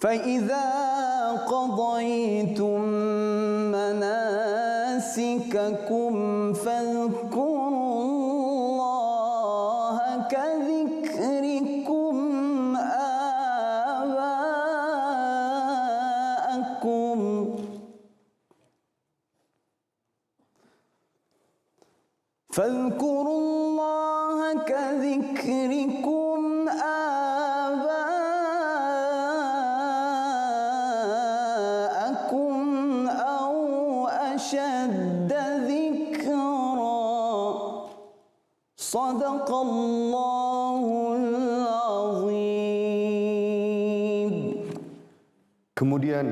فإذا قضيتم مناسككم فاذكروا الله كذكركم آباءكم فاذكروا الله كذكركم آباءكم أو أشد ذكرا صدق الله العظيم. Kemudian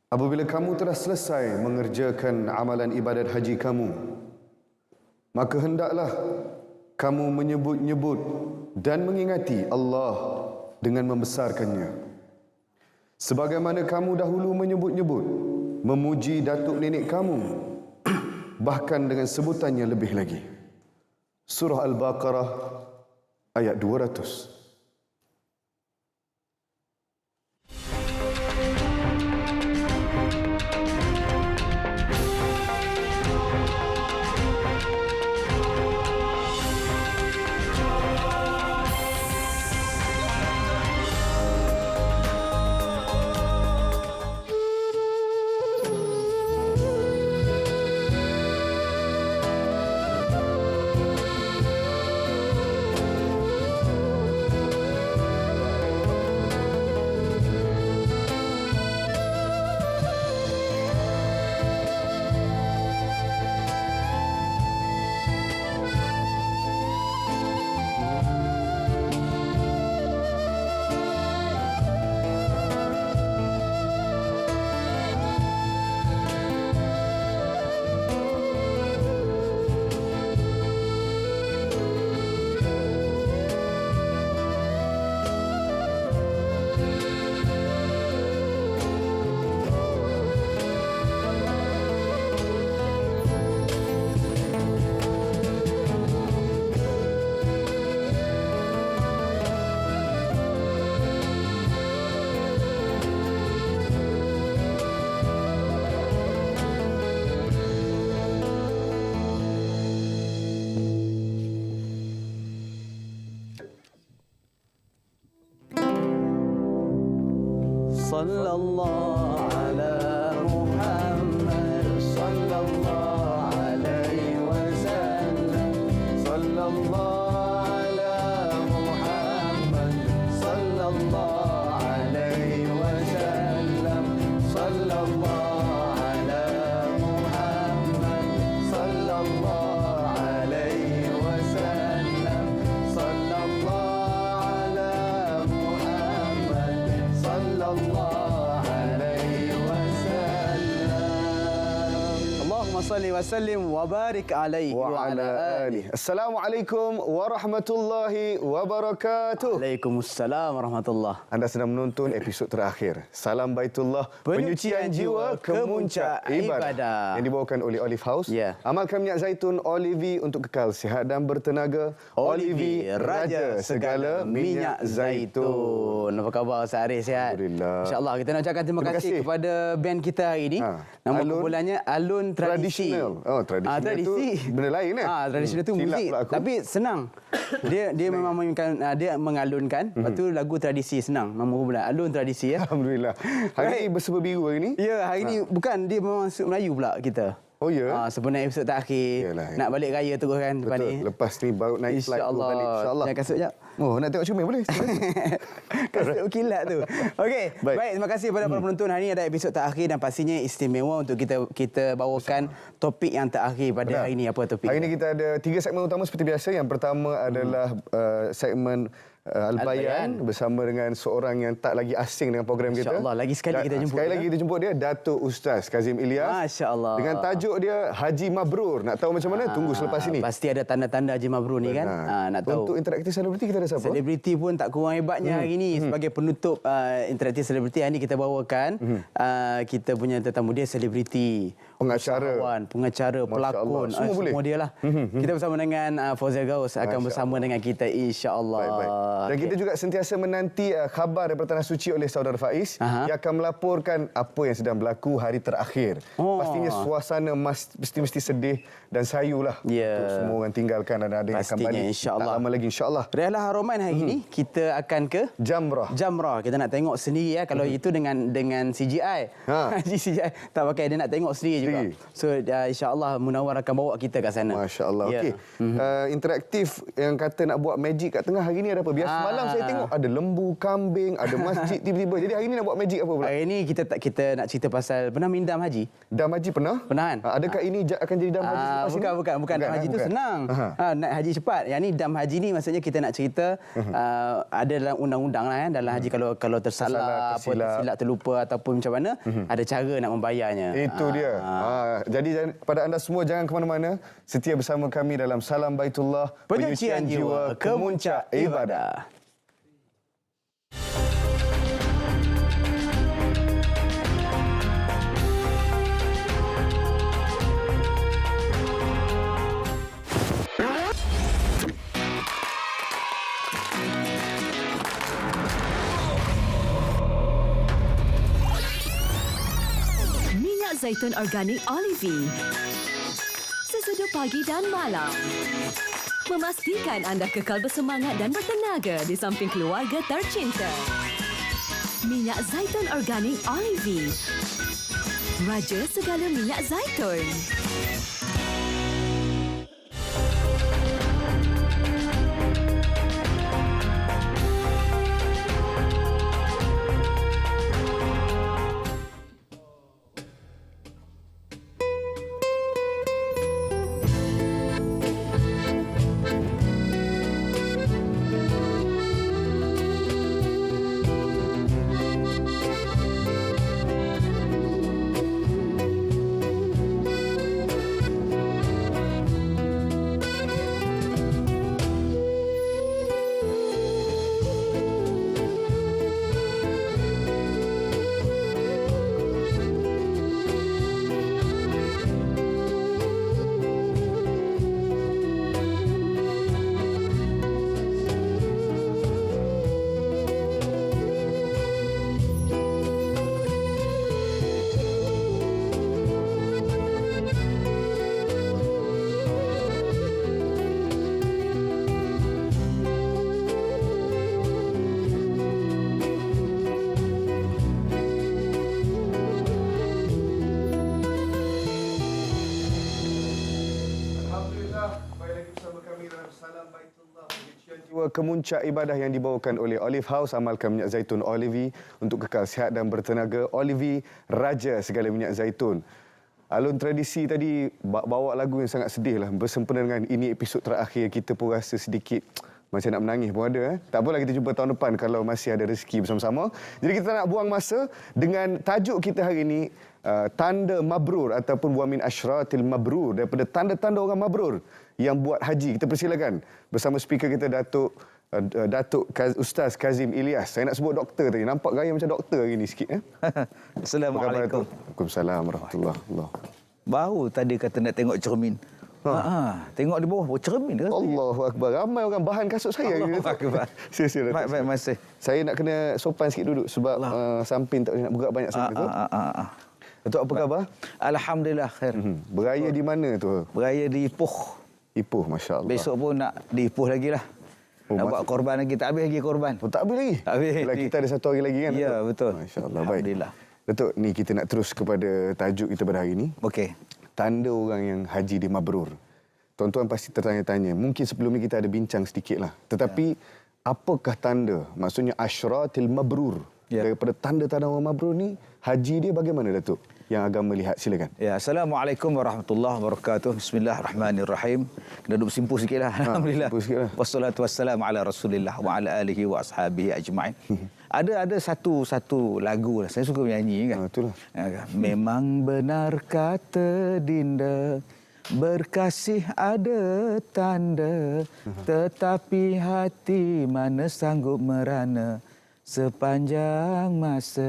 apabila kamu telah selesai mengerjakan amalan ibadat haji kamu, maka hendaklah kamu menyebut-nyebut dan mengingati Allah dengan membesarkannya. Sebagaimana kamu dahulu menyebut-nyebut, memuji datuk nenek kamu, bahkan dengan sebutannya lebih lagi. Surah Al-Baqarah ayat 200. صلى الله على محمد صلى الله عليه وسلم صلى الله على محمد صلى الله عليه وسلم صلى الله على محمد صلى الله عليه وسلم صلى الله على محمد صلى الله salli wa sallim wa barik alaihi wa ala alihi. Assalamualaikum warahmatullahi wabarakatuh. Waalaikumsalam warahmatullahi. Anda sedang menonton episod terakhir Salam Baitullah, penyucian jiwa ke muncak ibadah, yang dibawakan oleh Olive House. Amalkan minyak zaitun Olive untuk kekal sihat dan bertenaga. Olive, raja segala minyak zaitun. Apa khabar Ustaz Arif, sihat? Alhamdulillah. InsyaAllah kita nak ucapkan terima kasih kepada band kita hari ini. Nama kumpulannya Alun Tradisional. Oh, tradisional itu benda lain kan? Tradisional itu muzik, tapi senang. Dia memang dia mengalunkan. Lepas tu lagu tradisi, senang. Nama kumpulan Alun Tradisi ya. Alhamdulillah. Hari ini berserba biru hari ni? Ya, hari ni bukan, dia memang masuk Melayu pula kita. Oh ya? Sebenarnya episod terakhir. Nak balik raya terus kan depan ni. Lepas ni baru naik flight tu balik. InsyaAllah. Jangan kasut sekejap. Oh, nak tengok cermin boleh? Kasut kilat tu. Okey, baik. Terima kasih kepada para penonton. Hari ini ada episod terakhir dan pastinya istimewa untuk kita bawakan topik yang terakhir pada hari ini. Apa topik? Hari ini kita ada 3 segmen utama seperti biasa. Yang pertama adalah segmen Al-Bayan bersama dengan seorang yang tak lagi asing dengan program kita. InsyaAllah. Lagi sekali kita jemput. Sekali lagi kita jemput dia, Datuk Ustaz Kazim Ilyas. Masya-Allah. Dengan tajuk dia Haji Mabrur. Nak tahu macam mana? Tunggu selepas ini. Pasti ada tanda-tanda Haji Mabrur ni kan. Nak tahu. Untuk interaktif selebriti kita ada siapa? Selebriti pun tak kurang hebatnya hari ini. Sebagai penutup interaktif selebriti, hari ini kita bawakan kita punya tetamu dia selebriti. pengacara, pelakon, semua dia lah. Kita bersama dengan Fauzia Gaus akan bersama dengan kita insya-Allah. Baik. Dan kita juga sentiasa menanti khabar daripada Tanah Suci oleh saudara Faiz yang akan melaporkan apa yang sedang berlaku hari terakhir. Pastinya suasana mesti sedih dan sayulah untuk semua orang tinggalkan dan ada yang akan balik. Insya-Allah. Tak lama lagi insya-Allah. Rialah Haroman hari ini kita akan ke Jamrah. Kita nak tengok sendiri kalau itu dengan CGI. CGI tak pakai, dia nak tengok sendiri juga. So insya-Allah Munawar akan bawa kita kat sana. Masya-Allah. Okey. Interaktif yang kata nak buat magic kat tengah hari ni ada apa? Biasa malam saya tengok ada lembu, kambing, ada masjid tiba-tiba. Jadi hari ni nak buat magic apa pula? Hari ni kita nak cerita pasal pernah minta dam haji. Dam haji pernah? Pernah kan? Adakah ini akan jadi dam haji selepas ini? Bukan. Dam haji tu senang. Naik haji cepat. Yang ni dam haji ni maksudnya kita nak cerita ada dalam undang-undang lah dalam haji kalau tersalah, tersilap, terlupa ataupun macam mana, ada cara nak membayarnya. Itu dia. Jadi pada anda semua jangan ke mana-mana. Setia bersama kami dalam Salam Baitullah, penyucian jiwa ke muncak ibadah. Minyak zaitun organik Olive. Seseduh pagi dan malam. Memastikan anda kekal bersemangat dan bertenaga di samping keluarga tercinta. Minyak zaitun organik Olive. Raja segala minyak zaitun. Kemuncak ibadah yang dibawakan oleh Olive House, amalkan minyak zaitun Olive untuk kekal sihat dan bertenaga. Olive, raja segala minyak zaitun. Alun tradisi tadi bawa lagu yang sangat sedih lah. Bersempena dengan ini episod terakhir, kita pun rasa sedikit macam nak menangis pun ada. Tak apalah, kita jumpa tahun depan kalau masih ada rezeki bersama-sama. Jadi kita nak buang masa dengan tajuk kita hari ini, tanda mabrur ataupun wa min asyratil mabrur, daripada tanda-tanda orang mabrur yang buat haji. Kita persilakan bersama speaker kita Datuk Ustaz Kazim Ilyas. Saya nak sebut doktor tadi. Nampak gaya macam doktor hari ni sikit. Assalamualaikum. Waalaikumsalam warahmatullahi wabarakatuh. Baru tadi kata nak tengok cermin. Tengok di bawah cermin ke? Allahu akbar. Ramai orang bahan kasut saya. Allahu akbar. Baik, masih. Saya nak kena sopan sikit duduk sebab samping tak boleh nak bergerak banyak sangat tu. Datuk, apa khabar? Alhamdulillah khair. Beraya di mana tu? Beraya di Ipoh. Ipoh, masya-Allah. Besok pun nak di Ipoh lagi lah. Nak buat korban lagi. Tak habis lagi korban. Tak habis lagi? Tak habis. Kita ada satu hari lagi kan? Ya, betul. Masya-Allah. Baik. Alhamdulillah. Datuk, ni kita nak terus kepada tajuk kita pada hari ini. Okey. Tanda orang yang haji di mabrur. Tuan-tuan pasti tertanya-tanya. Mungkin sebelum ni kita ada bincang sedikit lah. Tetapi apakah tanda? Maksudnya asyratil mabrur. Daripada tanda-tanda orang mabrur ni, haji dia bagaimana, Datuk? Yang agama lihat, silakan. Ya, Assalamualaikum warahmatullahi wabarakatuh. Bismillahirrahmanirrahim. Kena duduk bersimpuh sikitlah. Alhamdulillah. Wassalatu wassalamu ala Rasulillah wa ala alihi wa ashabihi ajma'in. Ada satu lagu lah. Saya suka menyanyi kan. Itulah. Memang benar kata Dinda, berkasih ada tanda, tetapi hati mana sanggup merana. sepanjang masa.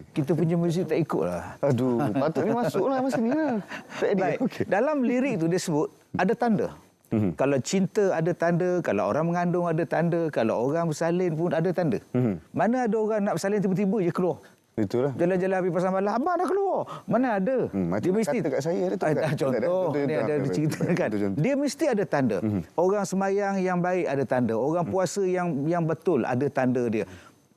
Kita punya muzik tak ikutlah. Aduh, patutnya masuklah masa ni lah. Baik. Okay. Dalam lirik tu dia sebut ada tanda. Kalau cinta ada tanda, kalau orang mengandung ada tanda, kalau orang bersalin pun ada tanda. Mana ada orang nak bersalin tiba-tiba je keluar. Itulah. Jalan-jalan habis pasal malam, abang dah keluar. Mana ada? Dia mesti kata kat saya tu. Contoh, ni ada diceritakan. Dia mesti ada tanda. Orang semayang yang baik ada tanda. Orang puasa yang betul ada tanda dia.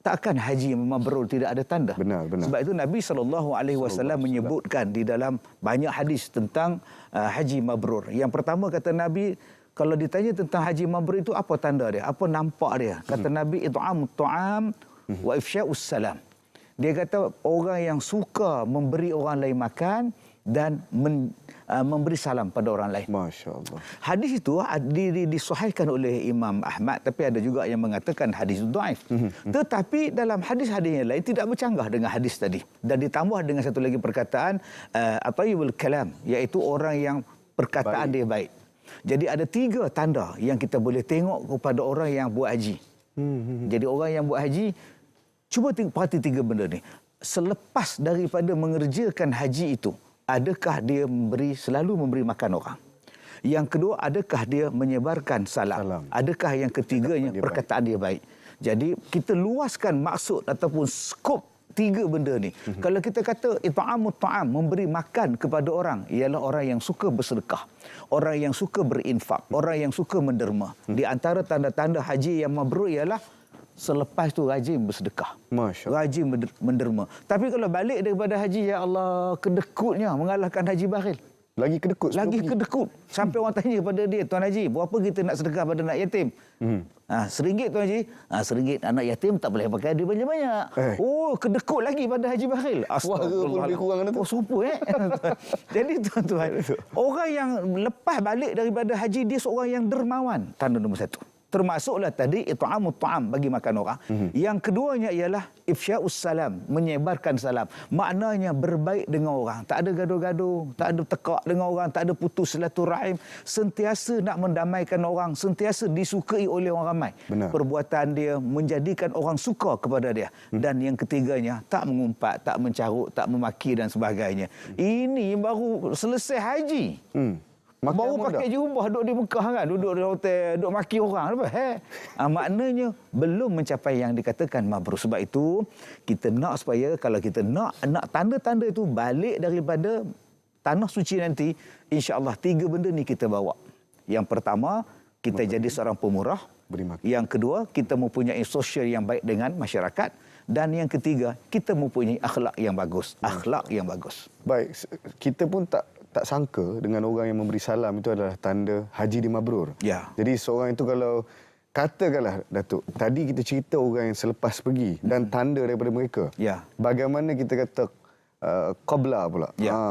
Takkan haji yang mabrur tidak ada tanda. Benar. Sebab itu Nabi SAW menyebutkan di dalam banyak hadis tentang haji mabrur. Yang pertama kata Nabi, kalau ditanya tentang haji mabrur itu apa tanda dia? Apa nampak dia? Kata Nabi, it'amut ta'am wa ifsya'us salam. Dia kata orang yang suka memberi orang lain makan dan memberi salam pada orang lain. Masya Allah. Hadis itu disahihkan oleh Imam Ahmad, tapi ada juga yang mengatakan hadis itu dhaif. Tetapi dalam hadis-hadis yang lain tidak bercanggah dengan hadis tadi. Dan ditambah dengan satu lagi perkataan at-tayyibul kalam, iaitu orang yang perkataan dia baik. Jadi ada 3 tanda yang kita boleh tengok kepada orang yang buat haji. Jadi orang yang buat haji, cuba perhati 3 benda ni. Selepas daripada mengerjakan haji itu, adakah dia selalu memberi makan orang? Yang kedua, adakah dia menyebarkan salam? Adakah yang ketiganya perkataan dia baik? Jadi kita luaskan maksud ataupun skop 3 benda ni. Kalau kita kata it'amut ta'am, memberi makan kepada orang, ialah orang yang suka bersedekah, orang yang suka berinfak, orang yang suka menderma. Di antara tanda-tanda haji yang mabrur ialah selepas tu rajin bersedekah, rajin menderma. Tapi kalau balik daripada haji, ya Allah, kedekutnya mengalahkan Haji Bakhil. Lagi kedekut. Sampai orang tanya kepada dia, Tuan Haji, berapa kita nak sedekah pada anak yatim? RM1 Tuan Haji. RM1 anak yatim tak boleh pakai dia banyak-banyak. Oh, kedekut lagi pada Haji Bakhil. Suara pun lebih kurang. Oh, super Jadi tuan-tuan, orang yang lepas balik daripada haji, dia seorang yang dermawan. Tanda nombor 1. Termasuklah tadi it'amut ta'am, bagi makan orang. Yang keduanya ialah ifsya'us salam, menyebarkan salam. Maknanya berbaik dengan orang, tak ada gaduh-gaduh, tak ada tekak dengan orang, tak ada putus silaturahim, sentiasa nak mendamaikan orang, sentiasa disukai oleh orang ramai. Perbuatan dia menjadikan orang suka kepada dia. Dan yang ketiganya, tak mengumpat, tak mencarut, tak memaki dan sebagainya. Ini baru selesai haji. Baru pakai jubah duduk di Mekah kan, duduk di hotel, duduk maki orang. Maknanya belum mencapai yang dikatakan mabrur. Sebab itu kita nak supaya kalau kita nak tanda-tanda itu balik daripada tanah suci nanti, insya-Allah 3 benda ni kita bawa. Yang pertama, kita jadi seorang pemurah. Yang kedua, kita mempunyai sosial yang baik dengan masyarakat. Dan yang ketiga, kita mempunyai akhlak yang bagus. Akhlak yang bagus. Baik, kita pun tak sangka dengan orang yang memberi salam itu adalah tanda haji dia mabrur. Jadi seorang itu kalau katakanlah Datuk, tadi kita cerita orang yang selepas pergi dan tanda daripada mereka. Bagaimana kita kata qabla pula.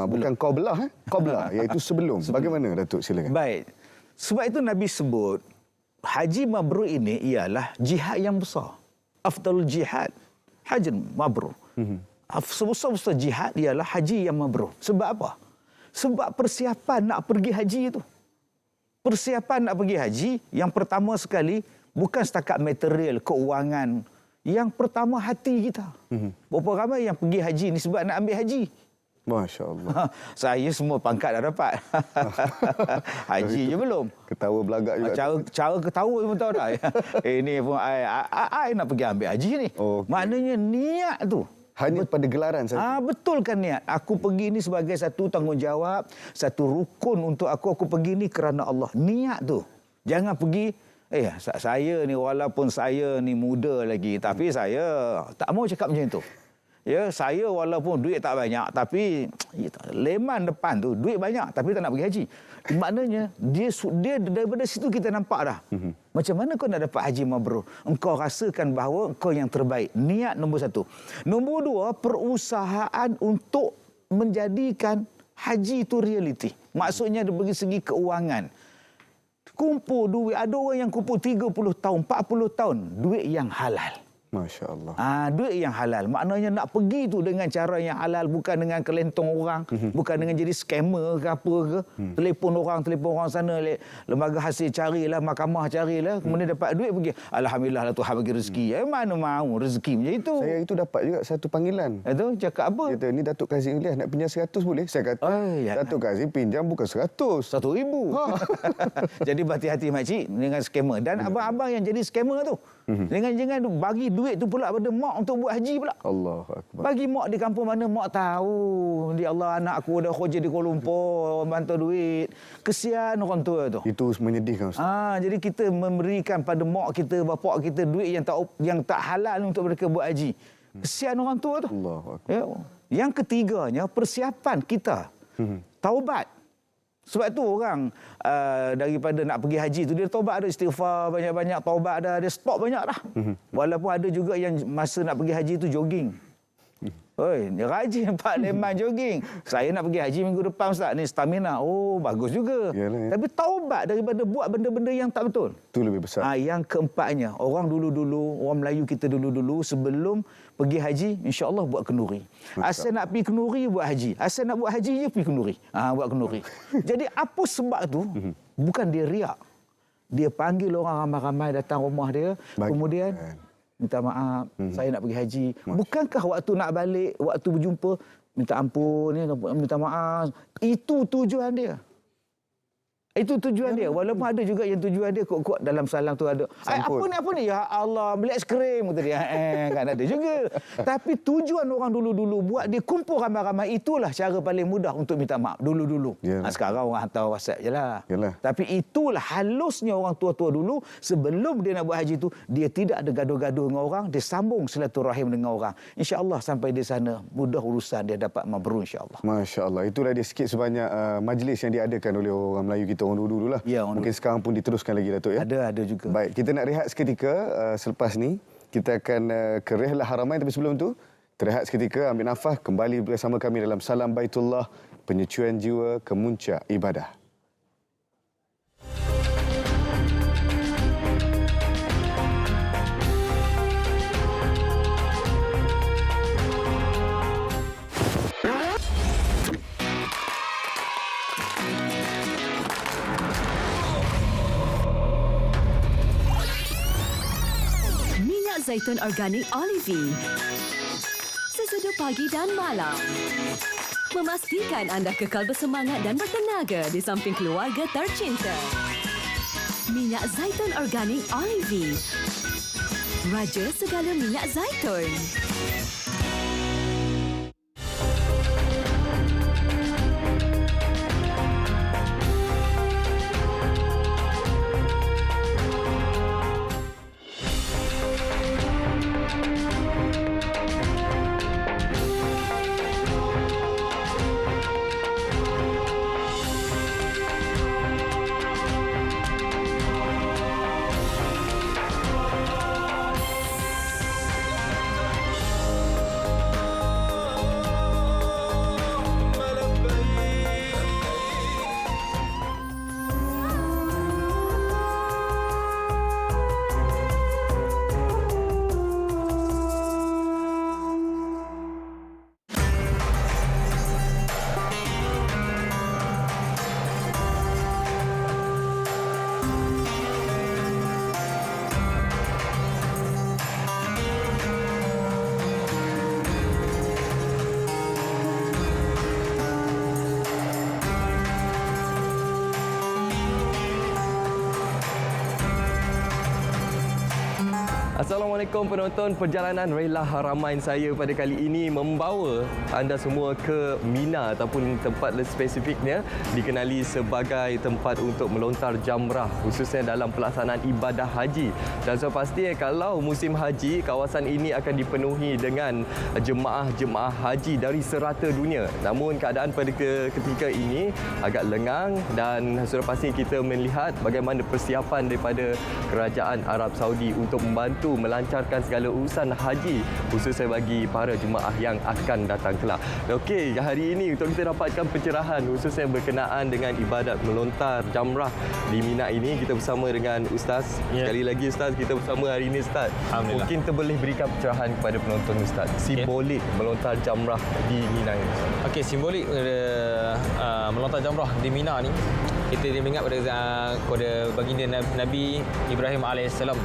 Bukan qablah, qabla iaitu sebelum. Bagaimana Datuk, silakan. Baik. Sebab itu Nabi sebut haji mabrur ini ialah jihad yang besar. Afdalul jihad haji mabrur. Sebesar-besar jihad ialah haji yang mabrur. Sebab apa? Sebab persiapan nak pergi haji itu. Persiapan nak pergi haji, yang pertama sekali, bukan setakat material, keuangan. Yang pertama, hati kita. Berapa ramai yang pergi haji ni sebab nak ambil haji? Masya Allah. Saya semua pangkat dah dapat. Haji je belum. Ketawa belagak juga. Cara ketawa pun tahu dah. Ini pun, I nak pergi ambil haji ni. Maknanya niat tu. Hanya pada gelaran saja. Betulkan niat. Aku pergi ni sebagai satu tanggungjawab, satu rukun untuk aku pergi ni kerana Allah. Niat tu. Jangan pergi, saya ni walaupun saya ni muda lagi, tapi saya tak mau cakap macam tu. Ya, saya walaupun duit tak banyak, tapi leman depan tu duit banyak, tapi tak nak pergi haji. Maknanya dia daripada situ kita nampak dah. Macam mana kau nak dapat haji mabrur? Engkau rasakan bahawa engkau yang terbaik. Niat nombor 1. Nombor 2, perusahaan untuk menjadikan haji itu realiti. Maksudnya dari segi keuangan. Kumpul duit. Ada orang yang kumpul 30 tahun, 40 tahun. Duit yang halal. Masya Allah. Duit yang halal. Maknanya nak pergi tu dengan cara yang halal, bukan dengan kelentong orang, bukan dengan jadi scammer ke apa ke. Telefon orang sana, lembaga hasil carilah, mahkamah carilah, kemudian dapat duit pergi. Alhamdulillah lah Tuhan bagi rezeki. Mana mau rezeki macam itu. Saya itu dapat juga satu panggilan. Itu cakap apa? Kata, ni Datuk Kazim Ilyas nak pinjam 100 boleh? Saya kata, Datuk Kazim pinjam bukan 100. 1,000. Jadi berhati-hati makcik dengan scammer. Dan abang-abang yang jadi scammer tu, jangan bagi duit tu pula pada mak untuk buat haji pula. Allahu Akbar. Bagi mak di kampung mana mak tahu. Dia Allah, anak aku dah kerja di Kuala Lumpur, bantu duit. Kesian orang tua tu. Itu menyedihkan, Ustaz. Jadi kita memberikan pada mak kita, bapak kita duit yang tak halal untuk mereka buat haji. Kesian orang tua tu. Allahu Akbar. Ya. Yang ketiganya, persiapan kita. Taubat. Sebab tu orang daripada nak pergi haji tu, dia taubat, ada istighfar banyak-banyak, taubat dia stop banyak dah. Walaupun ada juga yang masa nak pergi haji tu jogging. Dia rajin Pak Leman jogging. Saya nak pergi haji minggu depan Ustaz, ni stamina. Bagus juga. Yalah. Tapi taubat daripada buat benda-benda yang tak betul. Itu lebih besar. Yang keempatnya, orang dulu-dulu, orang Melayu kita dulu-dulu sebelum pergi haji, insya-Allah buat kenduri. Asal nak pergi kenduri buat haji. Asal nak buat haji je pergi kenduri. Buat kenduri. Jadi apa sebab tu? Bukan dia riak. Dia panggil orang ramai-ramai datang rumah dia, kemudian minta maaf, saya nak pergi haji. Bukankah waktu nak balik, waktu berjumpa, minta ampun, minta maaf. Itu tujuan dia. Itu tujuan dia. Walaupun ada juga yang tujuan dia kuat-kuat dalam salam tu ada. Apa ni? Ya Allah, beli aiskrim kata dia. Kan ada juga. Tapi tujuan orang dulu-dulu buat dia kumpul ramai-ramai, itulah cara paling mudah untuk minta maaf dulu-dulu. Sekarang orang hantar WhatsApp jelah. Tapi itulah halusnya orang tua-tua dulu, sebelum dia nak buat haji tu, dia tidak ada gaduh-gaduh dengan orang, dia sambung silaturahim dengan orang. Insya-Allah sampai di sana mudah urusan dia dapat mabrur insya-Allah. Masya-Allah. Itulah dia sikit sebanyak majlis yang diadakan oleh orang Melayu kita orang dulu lah. Ya, mungkin sekarang pun diteruskan lagi Datuk ya. Ada juga. Baik, kita nak rehat seketika. Selepas ni kita akan ke Rihlah Haramain, tapi sebelum tu terehat seketika, ambil nafas, kembali bersama kami dalam Salam Baitullah, penyucian jiwa ke muncak ibadah. Zaitun Organik Olive. Sesedu pagi dan malam. Memastikan anda kekal bersemangat dan bertenaga di samping keluarga tercinta. Minyak Zaitun Organik Olive. Raja segala minyak zaitun. Assalamualaikum penonton perjalanan Rihlah Haramain. Saya pada kali ini membawa anda semua ke Mina ataupun tempat spesifiknya dikenali sebagai tempat untuk melontar jamrah khususnya dalam pelaksanaan ibadah haji. Dan sudah pasti kalau musim haji, kawasan ini akan dipenuhi dengan jemaah-jemaah haji dari serata dunia. Namun keadaan pada ketika ini agak lengang dan sudah pasti kita melihat bagaimana persiapan daripada Kerajaan Arab Saudi untuk membantu membantu melancarkan segala urusan haji khususnya bagi para jemaah yang akan datang kelak. Okey, hari ini untuk kita dapatkan pencerahan khususnya berkenaan dengan ibadat melontar jamrah di Mina ini, kita bersama dengan Ustaz. Sekali lagi Ustaz, kita bersama hari ini Ustaz. Mungkin kita boleh berikan pencerahan kepada penonton Ustaz. Simbolik melontar jamrah di Mina ini. Okey, simbolik melontar jamrah di Mina ni, kita mengingat pada baginda Nabi Ibrahim alaihissalam.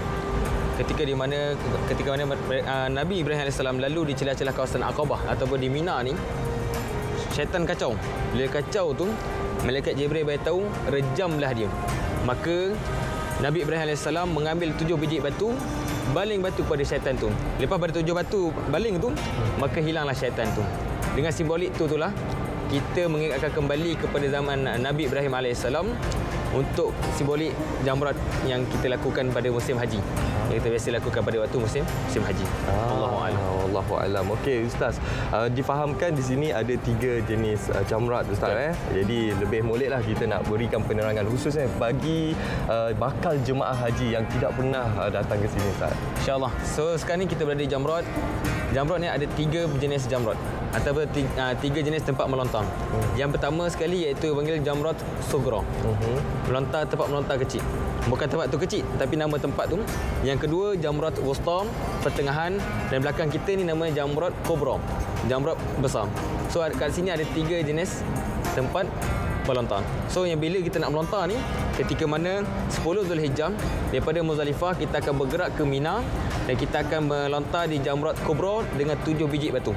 Ketika mana Nabi Ibrahim alaihissalam lalu di celah-celah kawasan Aqabah ataupun di Mina ni, syaitan kacau. Bila kacau tu, malaikat Jibril beritahu, rejamlah dia. Maka Nabi Ibrahim alaihissalam mengambil 7 biji batu, baling batu pada syaitan tu. Lepas pada 7 batu baling tu, maka hilanglah syaitan tu. Dengan simbolik itulah kita mengingatkan kembali kepada zaman Nabi Ibrahim alaihissalam untuk simbolik jamrat yang kita lakukan pada musim haji. Yang kita biasa lakukan pada waktu musim haji. Wallahu alam. Okey Ustaz, difahamkan di sini ada 3 jenis jamrat Ustaz. Jadi lebih moleklah kita nak berikan penerangan khususnya bagi bakal jemaah haji yang tidak pernah datang ke sini Ustaz. InsyaAllah. So sekarang ni kita berada di jamrat. Jamrat ni ada 3 jenis jamrat ataupun 3 jenis tempat melontar. Yang pertama sekali iaitu panggil jamrat sugra. Melontar, tempat melontar kecil. Bukan tempat tu kecil, tapi nama tempat tu. Yang kedua jamrat wusta, pertengahan, dan belakang kita ni namanya jamrat kubra, jamrat besar. So kat sini ada 3 jenis tempat melontar. So yang bila kita nak melontar ni, ketika mana 10 Zulhijjah daripada Muzdalifah kita akan bergerak ke Mina dan kita akan melontar di jamrat kubra dengan 7 biji batu.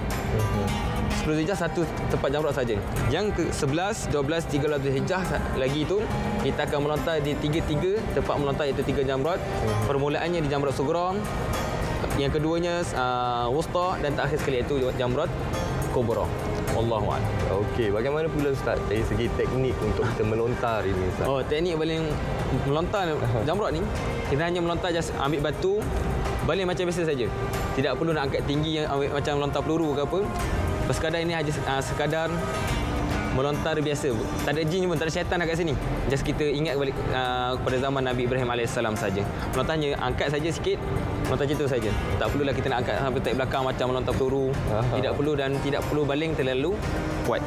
10 Zulhijjah satu tempat jamrat saja. Yang ke 11, 12, 13 Zulhijjah lagi itu kita akan melontar di 3 tempat melontar, iaitu 3 jamrat. Permulaannya di jamrat sugra, yang keduanya wusta, dan terakhir sekali iaitu jamrat kubra. Wallahu a'lam. Okey, bagaimana pula Ustaz dari segi teknik untuk kita melontar ini Ustaz? Oh, teknik baling melontar jamrat ni, kita hanya melontar just ambil batu, baling macam biasa saja. Tidak perlu nak angkat tinggi yang macam melontar peluru ke apa. Sekadar ini hanya sekadar melontar biasa. Tak ada jin pun, tak ada syaitan kat sini. Just kita ingat balik kepada zaman Nabi Ibrahim alaihissalam saja. Melontarnya angkat saja sikit, melontar macam tu saja. Tak perlulah kita nak angkat sampai tak belakang macam melontar peluru. Tidak perlu, dan tidak perlu baling terlalu kuat.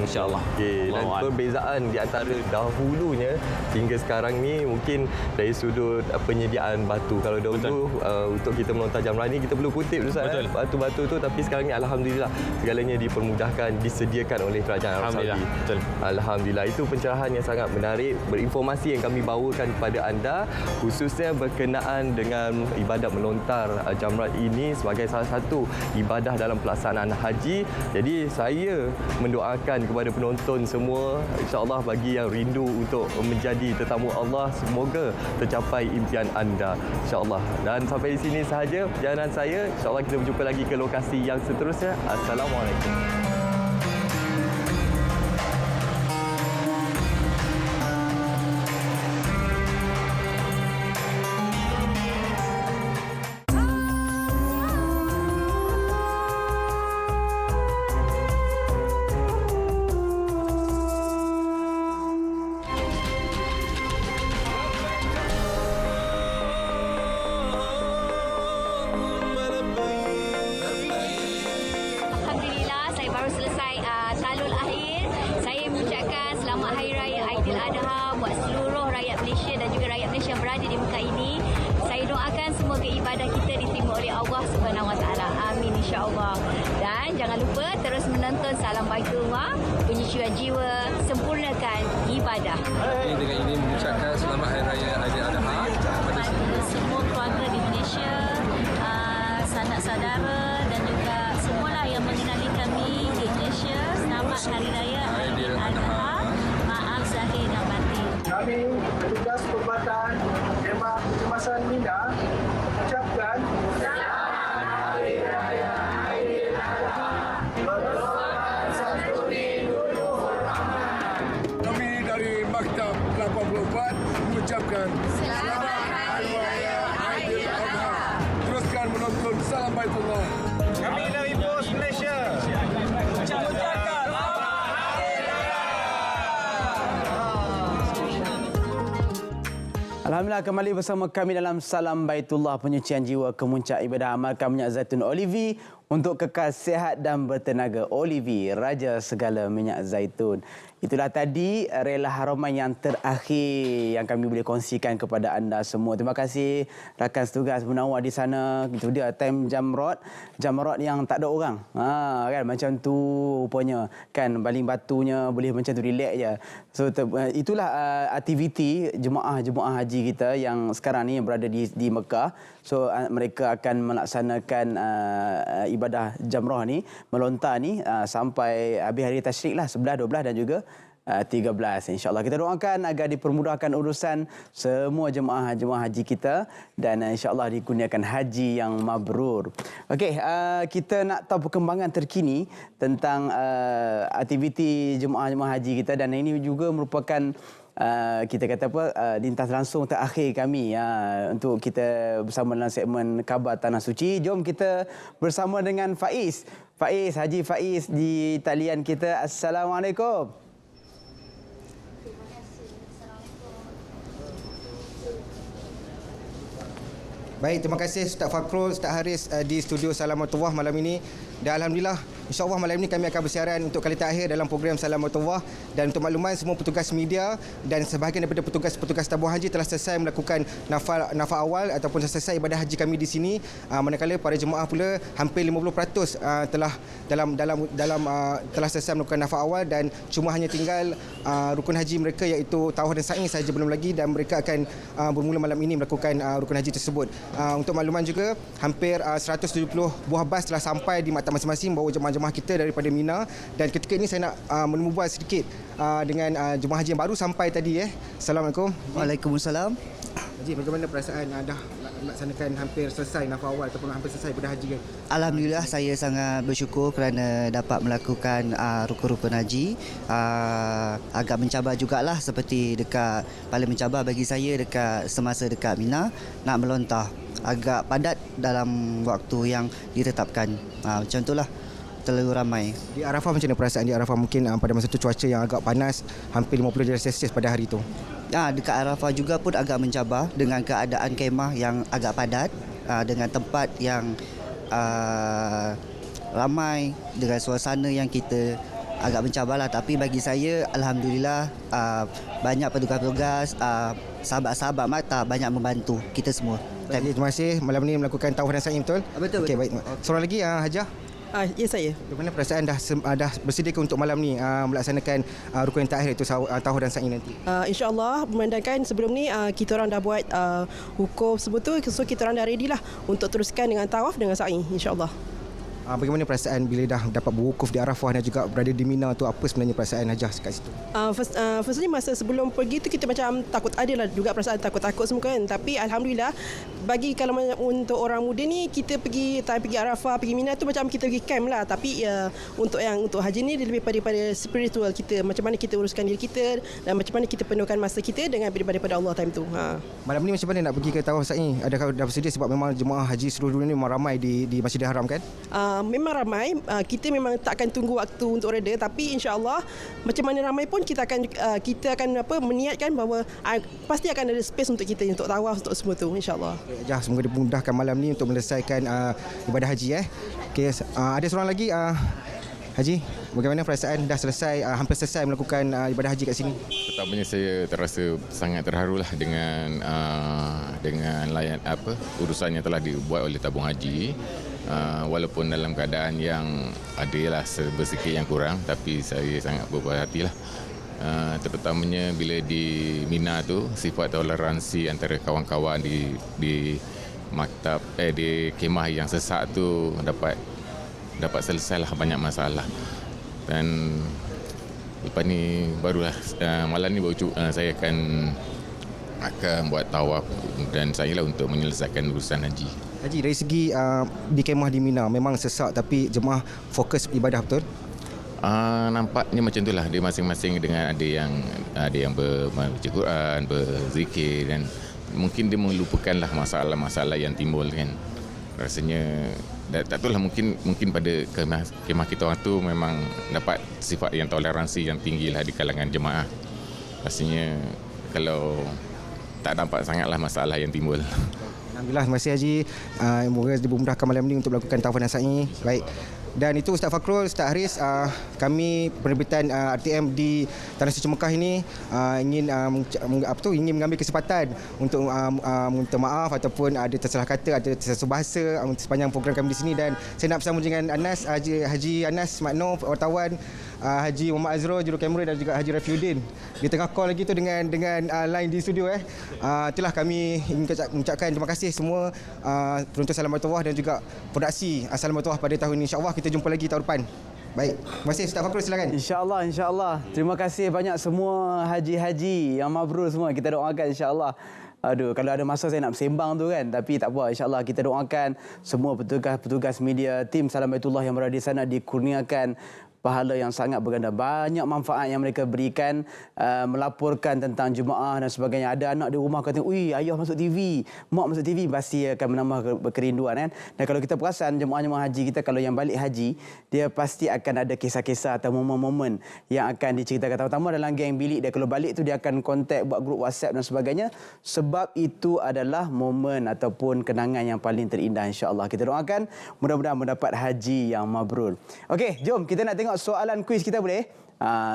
InsyaAllah. Okey, dan perbezaan di antara dahulunya hingga sekarang ni mungkin dari sudut penyediaan batu. Kalau dahulu untuk kita melontar jamrah ni kita perlu kutip Ustaz. Batu-batu tu, tapi sekarang ni alhamdulillah segalanya dipermudahkan, disediakan oleh kerajaan Arab Saudi. Betul. Alhamdulillah, itu pencerahan yang sangat menarik, berinformasi yang kami bawakan kepada anda khususnya berkenaan dengan ibadat melontar jamrat ini sebagai salah satu ibadah dalam pelaksanaan haji. Jadi saya mendoakan kepada penonton semua, insya-Allah bagi yang rindu untuk menjadi tetamu Allah, semoga tercapai impian anda insya-Allah. Dan sampai di sini sahaja perjalanan saya. Insya-Allah kita berjumpa lagi ke lokasi yang seterusnya. Assalamualaikum. Salam Baitullah, penyucian jiwa, sempurnakan ibadah. Dengan ini mengucapkan selamat Hari Raya Aidiladha kepada semua keluarga di Malaysia, sanak saudara dan juga semualah yang mengenali kami di Malaysia. Selamat Hari Raya Aidiladha. Maaf zahir dan batin. Kami petugas perubatan Khemah Kecemasan Mina ucapkan Selamat Hari Raya Aidiladha. Kami dari Maktab 84 mengucapkan Selamat Hari Raya Aidiladha. Teruskan menonton Salam Baitullah. Kami dari Pos Malaysia ucapkan Alhamdulillah, kembali bersama kami dalam Salam Baitullah, penyucian jiwa kemuncak ibadah. Amalkan minyak zaitun Olivi untuk kekal sihat dan bertenaga. Olivi, raja segala minyak zaitun. Itulah tadi Rela Haramain yang terakhir yang kami boleh kongsikan kepada anda semua. Terima kasih rakan setugas Munawar di sana. Itu dia time jamrod yang tak ada orang. Kan macam tu rupanya. Kan baling batunya boleh macam tu, relax je. So itulah aktiviti jemaah haji kita yang sekarang ni berada di Mekah. So mereka akan melaksanakan ibadah jamrah ni, melontar ni sampai habis hari tasyrik lah, 11, 12 dan juga 13. InsyaAllah kita doakan agar dipermudahkan urusan semua jemaah haji kita dan insyaAllah dikurniakan haji yang mabrur. Okey, kita nak tahu perkembangan terkini tentang aktiviti jemaah haji kita, dan ini juga merupakan kita kata apa, lintas langsung terakhir kami untuk kita bersama dalam segmen Khabar Tanah Suci. Jom kita bersama dengan Faiz, Haji Faiz di talian kita. Assalamualaikum. Baik, terima kasih Ustaz Fakrul, Ustaz Haris di studio Salamatullah malam ini. Dan Alhamdulillah, insyaAllah malam ini kami akan bersiaran untuk kali terakhir dalam program Salamatullah. Dan untuk makluman, semua petugas media dan sebahagian daripada petugas tabung haji telah selesai melakukan nafar awal ataupun selesai ibadah haji kami di sini. Manakala para jemaah pula hampir 50% telah telah selesai melakukan nafar awal, dan cuma hanya tinggal rukun haji mereka iaitu tawaf dan sa'i sahaja belum lagi, dan mereka akan bermula malam ini melakukan rukun haji tersebut. Untuk makluman juga, hampir 170 buah bas telah sampai di maktab masing-masing bawa jemaah-jemaah kita daripada Mina. Dan ketika ini saya nak menumbuh sedikit dengan jemaah haji yang baru sampai tadi. Assalamualaikum. Waalaikumsalam. Haji, bagaimana perasaan dah melaksanakan hampir selesai nafar awal ataupun hampir selesai ibadah haji? Alhamdulillah, saya sangat bersyukur kerana dapat melakukan rukun-rukun haji. Agak mencabar jugalah, seperti paling mencabar bagi saya dekat semasa dekat Mina nak melontar. Agak padat dalam waktu yang ditetapkan. Macam itulah, terlalu ramai. Di Arafah macam mana perasaan di Arafah? Mungkin pada masa itu cuaca yang agak panas, hampir 50 darjah Celsius pada hari itu. Dekat Arafah juga pun agak mencabar dengan keadaan kemah yang agak padat, dengan tempat yang ramai, dengan suasana yang kita agak mencabarlah. Tapi bagi saya, Alhamdulillah, banyak petugas-petugas, sahabat-sahabat mata banyak membantu kita semua. Terima kasih. Malam ini melakukan tawaf dan sa'i, betul? Betul. Okey, baik. Seorang lagi, Hajah. Ya, saya. Bagaimana perasaan dah bersedia untuk malam ni melaksanakan rukun yang terakhir itu tawaf dan sa'i nanti? InsyaAllah, memandangkan sebelum ni kita orang dah buat hukum semua tu, so kita orang dah ready lah untuk teruskan dengan tawaf dengan sa'i, insyaAllah. Bagaimana perasaan bila dah dapat berwukuf di Arafah dan juga berada di Mina tu? Apa sebenarnya perasaan Hajah kat situ? Firstly, masa sebelum pergi tu kita macam takut, adalah juga perasaan takut-takut semua kan. Tapi Alhamdulillah, bagi kalau untuk orang muda ni, kita pergi Arafah, pergi Mina tu macam kita pergi camp lah. Tapi untuk haji ni dia lebih pada spiritual kita, macam mana kita uruskan diri kita dan macam mana kita penuhkan masa kita dengan daripada Allah time tu. Malam ni macam mana nak pergi ke tawaf sa'i? Adakah dah bersedia? Sebab memang jemaah haji seluruh dunia ni memang ramai di Masjidil Haram kan? Memang ramai. Kita memang takkan tunggu waktu untuk reda, tapi insya-Allah macam mana ramai pun kita akan meniatkan bahawa pasti akan ada space untuk kita untuk tawaf, untuk semua tu, insya-Allah. Ya, semoga dimudahkan malam ni untuk menyelesaikan ibadah haji. Okey, ada seorang lagi, Haji, bagaimana perasaan dah selesai, hampir selesai melakukan ibadah haji kat sini? Pertamanya saya terasa sangat terharulah dengan urusan yang telah dibuat oleh tabung haji. Walaupun dalam keadaan yang adalah sedikit yang kurang, tapi saya sangat berpuas hatilah. Terutamanya bila di Mina tu, sifat toleransi antara kawan-kawan di maktab di kemah yang sesak tu dapat selesailah banyak masalah. Dan lepas ni barulah malam ni saya akan buat tawaf dan saya lah untuk menyelesaikan urusan haji. Haji, dari segi di kemah di Mina memang sesak, tapi jemaah fokus ibadah, betul? Nampaknya macam itulah. Dia masing-masing dengan ada yang membaca Quran, berzikir, dan mungkin dia melupakanlah masalah-masalah yang timbul kan. Rasanya tak tahulah, mungkin pada kemah kita orang tu memang dapat sifat yang toleransi yang tinggilah di kalangan jemaah. Rasanya kalau tak nampak sangatlah masalah yang timbul. Alhamdulillah, terima kasih Haji. Moga dimudahkan malam ini untuk melakukan tawaf dan sa'i. Baik. Dan itu Ustaz Fakrul, Ustaz Haris, kami penerbitan RTM di Tanah Suci Mekah ini ingin ingin mengambil kesempatan untuk minta maaf ataupun ada tersalah kata, ada tersalah bahasa sepanjang program kami di sini, dan saya nak bersama dengan Anas, Haji Anas Makno, wartawan, Haji Muhammad Azro, juru kamera, dan juga Haji Rafiuddin di tengah call lagi tu dengan line di studio. Itulah kami ingin mengucapkan terima kasih semua penonton Salamatullah dan juga produksi Salamatullah pada tahun ini. InsyaAllah kita jumpa lagi tahun depan. Baik, terima kasih Ustaz Fakrul, silakan. InsyaAllah. Terima kasih banyak semua haji-haji yang mabrur semua. Kita doakan insyaAllah. Aduh, kalau ada masa saya nak bersembang tu kan. Tapi tak apa, insyaAllah kita doakan semua petugas-petugas media, tim Salamatullah yang berada di sana dikurniakan pahala yang sangat berganda. Banyak manfaat yang mereka berikan, melaporkan tentang jemaah dan sebagainya. Ada anak di rumah kata, "Ui, ayah masuk TV, mak masuk TV," pasti akan menambah kerinduan kan. Dan kalau kita perasan jemaah-jemaah haji kita, kalau yang balik haji, dia pasti akan ada kisah-kisah atau momen-momen yang akan diceritakan, terutama dalam geng bilik dia. Kalau balik tu dia akan kontak, buat grup WhatsApp dan sebagainya. Sebab itu adalah momen ataupun kenangan yang paling terindah, insya-Allah. Kita doakan mudah-mudahan mendapat haji yang mabrur. Okey, jom kita nak tengok soalan kuis kita, boleh?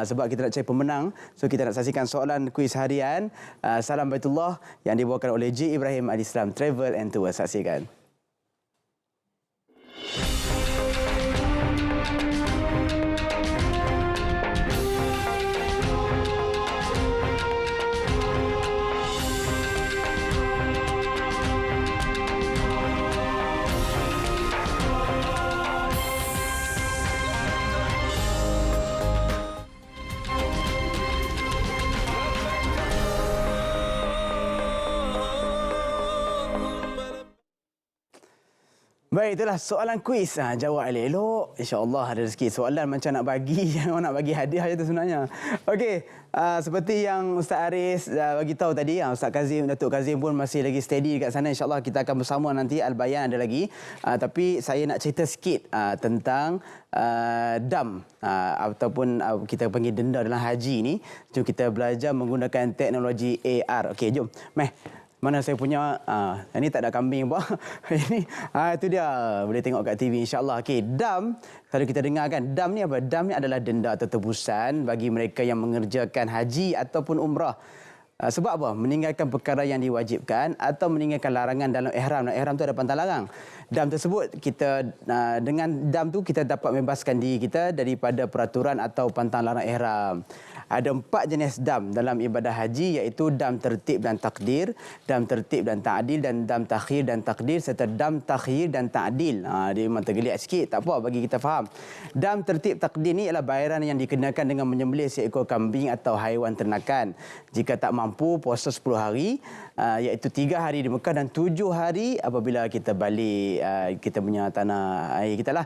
Sebab kita nak cari pemenang, so kita nak saksikan soalan kuis harian Salam Baitullah yang dibawakan oleh J. Ibrahim Al-Islam Travel and Tour. Saksikan. Baik, itulah soalan kuis. Jawab elok-elok, insya-Allah ada rezeki. Soalan macam nak bagi, yang nak bagi hadiah je tu sebenarnya. Okey, seperti yang Ustaz Haris bagi tahu tadi, Ustaz Kazim, Datuk Kazim pun masih lagi steady dekat sana. InsyaAllah kita akan bersama nanti, Al-Bayan ada lagi. Tapi saya nak cerita sikit tentang dam ataupun kita panggil denda dalam haji ni. Jom kita belajar menggunakan teknologi AR. Okey, jom. Meh. Mana saya punya, ini tak ada kambing apa. Ini, itu dia. Boleh tengok kat TV, insyaAllah. Okey, dam, kalau kita dengar kan, dam ni apa? Dam ni adalah denda atau tebusan bagi mereka yang mengerjakan haji ataupun umrah. Sebab apa? Meninggalkan perkara yang diwajibkan atau meninggalkan larangan dalam ihram. Ihram tu ada pantang larang. Dam tersebut, kita dengan dam tu kita dapat membebaskan diri kita daripada peraturan atau pantang larang ihram. Ada 4 jenis dam dalam ibadah haji, iaitu dam tertib dan takdir, dam tertib dan ta'dil, dan dam takhir dan takdir, serta dam takhir dan ta'dil. Dia memang tergeliat sikit, tak apa bagi kita faham. Dam tertib takdir ni ialah bayaran yang dikenakan dengan menyembelih seekor kambing atau haiwan ternakan. Jika tak mampu, puasa 10 hari, iaitu 3 hari di Mekah dan 7 hari apabila kita balik kita punya tanah air kita lah.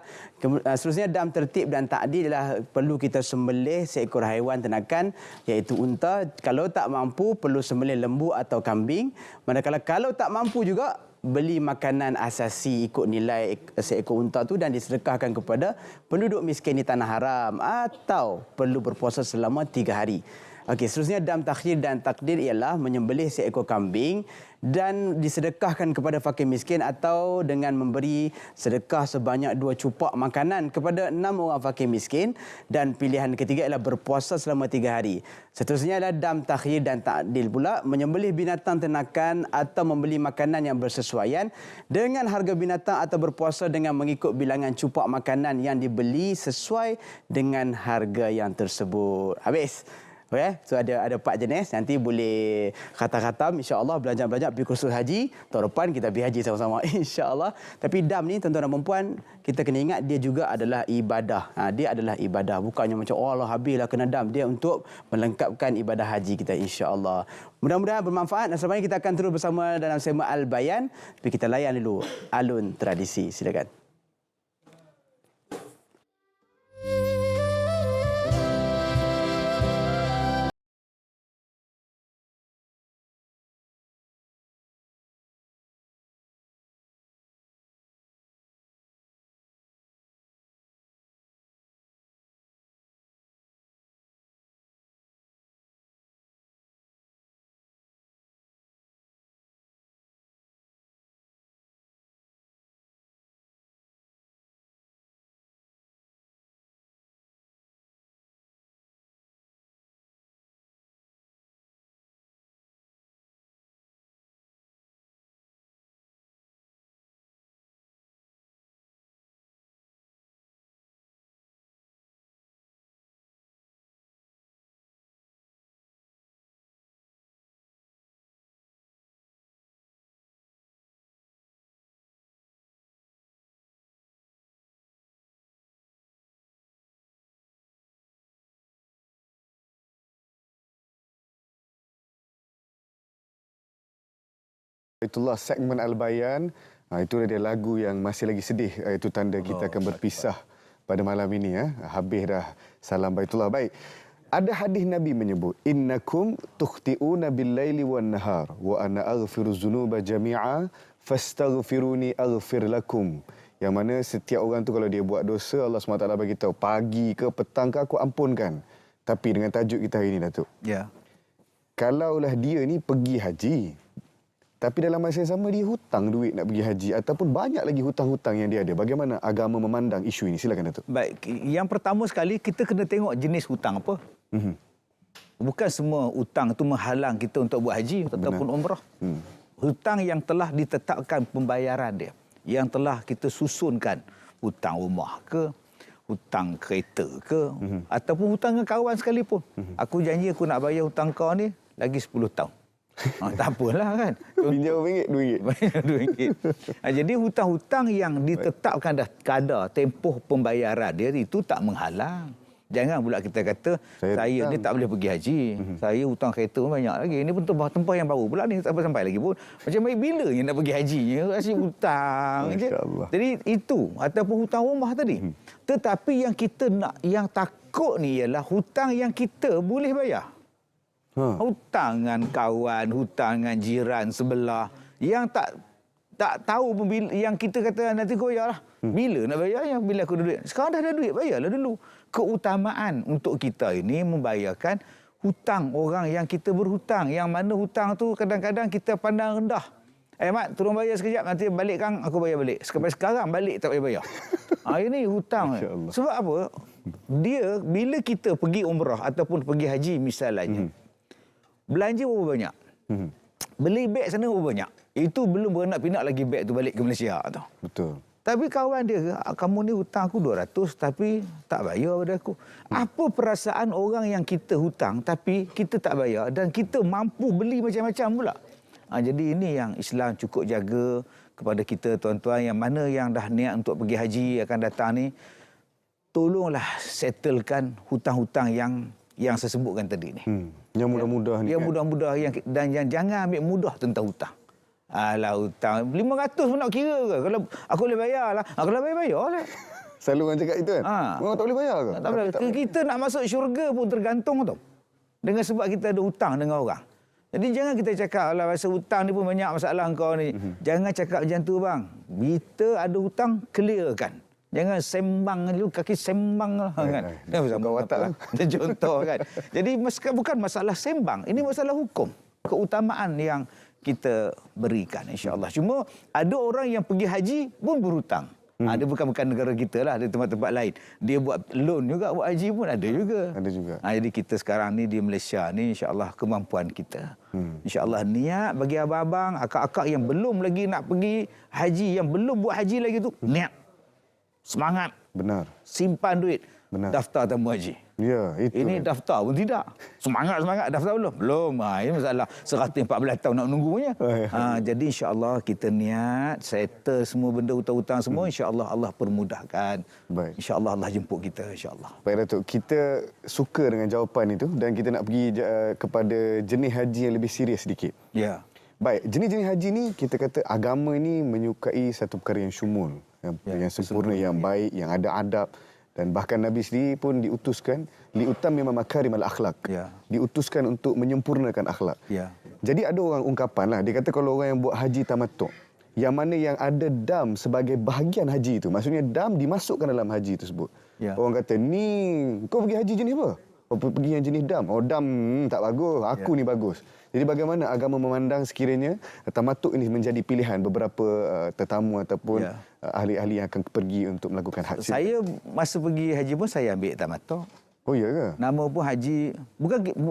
Seterusnya dam tertib dan ta'dil ialah perlu kita sembelih seekor haiwan ternakan, iaitu unta. Kalau tak mampu, perlu sembelih lembu atau kambing. Manakala kalau tak mampu juga, beli makanan asasi ikut nilai seekor unta tu dan disedekahkan kepada penduduk miskin di tanah haram, atau perlu berpuasa selama 3 hari. Okey, seterusnya dam takhir dan takdir ialah menyembelih seekor kambing dan disedekahkan kepada fakir miskin, atau dengan memberi sedekah sebanyak 2 cupak makanan kepada 6 orang fakir miskin, dan pilihan ketiga ialah berpuasa selama 3 hari. Seterusnya adalah dam takhir dan ta'dil pula, menyembelih binatang ternakan atau membeli makanan yang bersesuaian dengan harga binatang, atau berpuasa dengan mengikut bilangan cupak makanan yang dibeli sesuai dengan harga yang tersebut. Habis. Okay, so ada 4 jenis. Nanti boleh khatam-khatam, insya-Allah belajar-belajar pergi kursus haji. Tahun depan kita pergi haji sama-sama, insya-Allah. Tapi dam ni, tuan-tuan dan puan, kita kena ingat dia juga adalah ibadah. Dia adalah ibadah, bukannya macam Allah habislah kena dam. Dia untuk melengkapkan ibadah haji kita, insya-Allah. Mudah-mudahan bermanfaat. Dan selanjutnya kita akan terus bersama dalam segmen Al-Bayan. Tapi kita layan dulu alun tradisi. Silakan. Itulah segmen Al-Bayan. Itu dia lagu yang masih lagi sedih. Itu tanda kita akan berpisah pada malam ini. Habis dah Salam Baitullah. Baik. Ada hadis Nabi menyebut, innakum tukhti'una bil-laili wan-nahar wa ana aghfiru dzunuba jami'a fastaghfiruni aghfir lakum. Yang mana setiap orang tu kalau dia buat dosa, Allah SWT bagi tahu pagi ke petang ke aku ampunkan. Tapi dengan tajuk kita hari ini, Datuk. Ya. Kalaulah dia ni pergi haji, tapi dalam masa yang sama dia hutang duit nak pergi haji ataupun banyak lagi hutang-hutang yang dia ada. Bagaimana agama memandang isu ini? Silakan, Datuk. Baik, yang pertama sekali kita kena tengok jenis hutang apa. Bukan semua hutang itu menghalang kita untuk buat haji ataupun umrah. Hutang yang telah ditetapkan pembayaran dia, yang telah kita susunkan, hutang rumah ke, hutang kereta ke, ataupun hutang dengan kawan sekalipun. Aku janji aku nak bayar hutang kau ni lagi 10 tahun. Tak apalah kan. Pinjam RM2. RM2. Jadi hutang-hutang yang ditetapkan dah kadar tempoh pembayaran dia itu tak menghalang. Jangan pula kita kata saya ni tak boleh pergi haji. Saya hutang kereta pun banyak lagi. Ini pun tempoh yang baru pula ni tak sampai lagi pun. Macam baik bila yang nak pergi haji? Asyik hutang je. Jadi itu ataupun hutang rumah tadi. Tetapi yang kita nak, yang takut ni ialah hutang yang kita boleh bayar. Hutang dengan kawan, hutang dengan jiran sebelah yang tak tahu pun bila, yang kita kata nanti kau bayarlah. Bila nak bayarnya? Bila aku ada duit. Sekarang dah ada duit, bayarlah dulu. Keutamaan untuk kita ini membayarkan hutang orang yang kita berhutang. Yang mana hutang tu kadang-kadang kita pandang rendah. Mat, turun bayar sekejap, nanti balik Kang, aku bayar balik. Sekarang balik tak payah bayar. Ini hutang. Sebab apa? Dia, bila kita pergi umrah ataupun pergi haji misalnya, belanja berapa banyak? Beli beg sana berapa banyak? Itu belum beranak pinak lagi beg tu balik ke Malaysia tu. Betul. Tapi kawan dia, kamu ni hutang aku 200 tapi tak bayar pada aku. Apa perasaan orang yang kita hutang tapi kita tak bayar dan kita mampu beli macam-macam pula. Jadi ini yang Islam cukup jaga kepada kita tuan-tuan yang mana yang dah niat untuk pergi haji akan datang ni. Tolonglah settlekan hutang-hutang yang saya sebutkan tadi ni. Yang mudah-mudah ni. Yang mudah-mudah dan yang jangan ambil mudah tentang hutang. Alah hutang 500 pun nak kira ke? Kalau aku boleh bayar lah. Kalau bayar lah. Selalu orang cakap itu kan? Orang tak boleh bayar ke? Tak boleh. Kita nak masuk syurga pun tergantung tu. Dengan sebab kita ada hutang dengan orang. Jadi jangan kita cakap lah rasa hutang ni pun banyak masalah kau ni. Jangan cakap macam tu bang. Kita ada hutang, clearkan. Jangan sembang dulu, kaki sembang lah kan. Kau watak lah. Contoh kan. Jadi bukan masalah sembang. Ini masalah hukum. Keutamaan yang kita berikan insya-Allah. Cuma ada orang yang pergi haji pun berhutang. Ada bukan negara kita lah, ada tempat-tempat lain. Dia buat loan juga buat haji pun ada juga. Ada juga. Jadi kita sekarang ni di Malaysia ni insya-Allah kemampuan kita. Insya-Allah niat bagi abang-abang, akak-akak yang belum lagi nak pergi haji, yang belum buat haji lagi tu, niat. Semangat. Benar. Simpan duit. Benar. Daftar tamu haji. Ya, itu. Ini daftar pun tidak. Semangat daftar belum? Belum. Ini masalah 114 tahun nak menunggu punya. Jadi insya-Allah kita niat settle semua benda hutang-hutang semua, insya-Allah Allah permudahkan. Baik. Insya-Allah Allah jemput kita insya-Allah. Baik Datuk, kita suka dengan jawapan itu dan kita nak pergi kepada jenis haji yang lebih serius sedikit. Ya. Baik, jenis-jenis haji ni kita kata agama ini menyukai satu perkara yang syumul, yang sempurna, yang baik, yang ada adab. Dan bahkan Nabi sendiri pun diutuskan liutammima makarimal akhlak. Diutuskan untuk menyempurnakan akhlak. Jadi ada orang ungkapan lah, dia kata kalau orang yang buat haji tamattu', yang mana yang ada dam sebagai bahagian haji itu, maksudnya dam dimasukkan dalam haji tersebut. Orang kata, ni kau pergi haji jenis apa? Oh, pergi yang jenis dam. Oh, dam tak bagus, aku ni bagus. Jadi bagaimana agama memandang sekiranya tamattu' ini menjadi pilihan beberapa tetamu ataupun ahli-ahli yang akan pergi untuk melakukan haji? Saya masa pergi haji pun saya ambil tamattu'. Oh ya ke? Nama pun haji,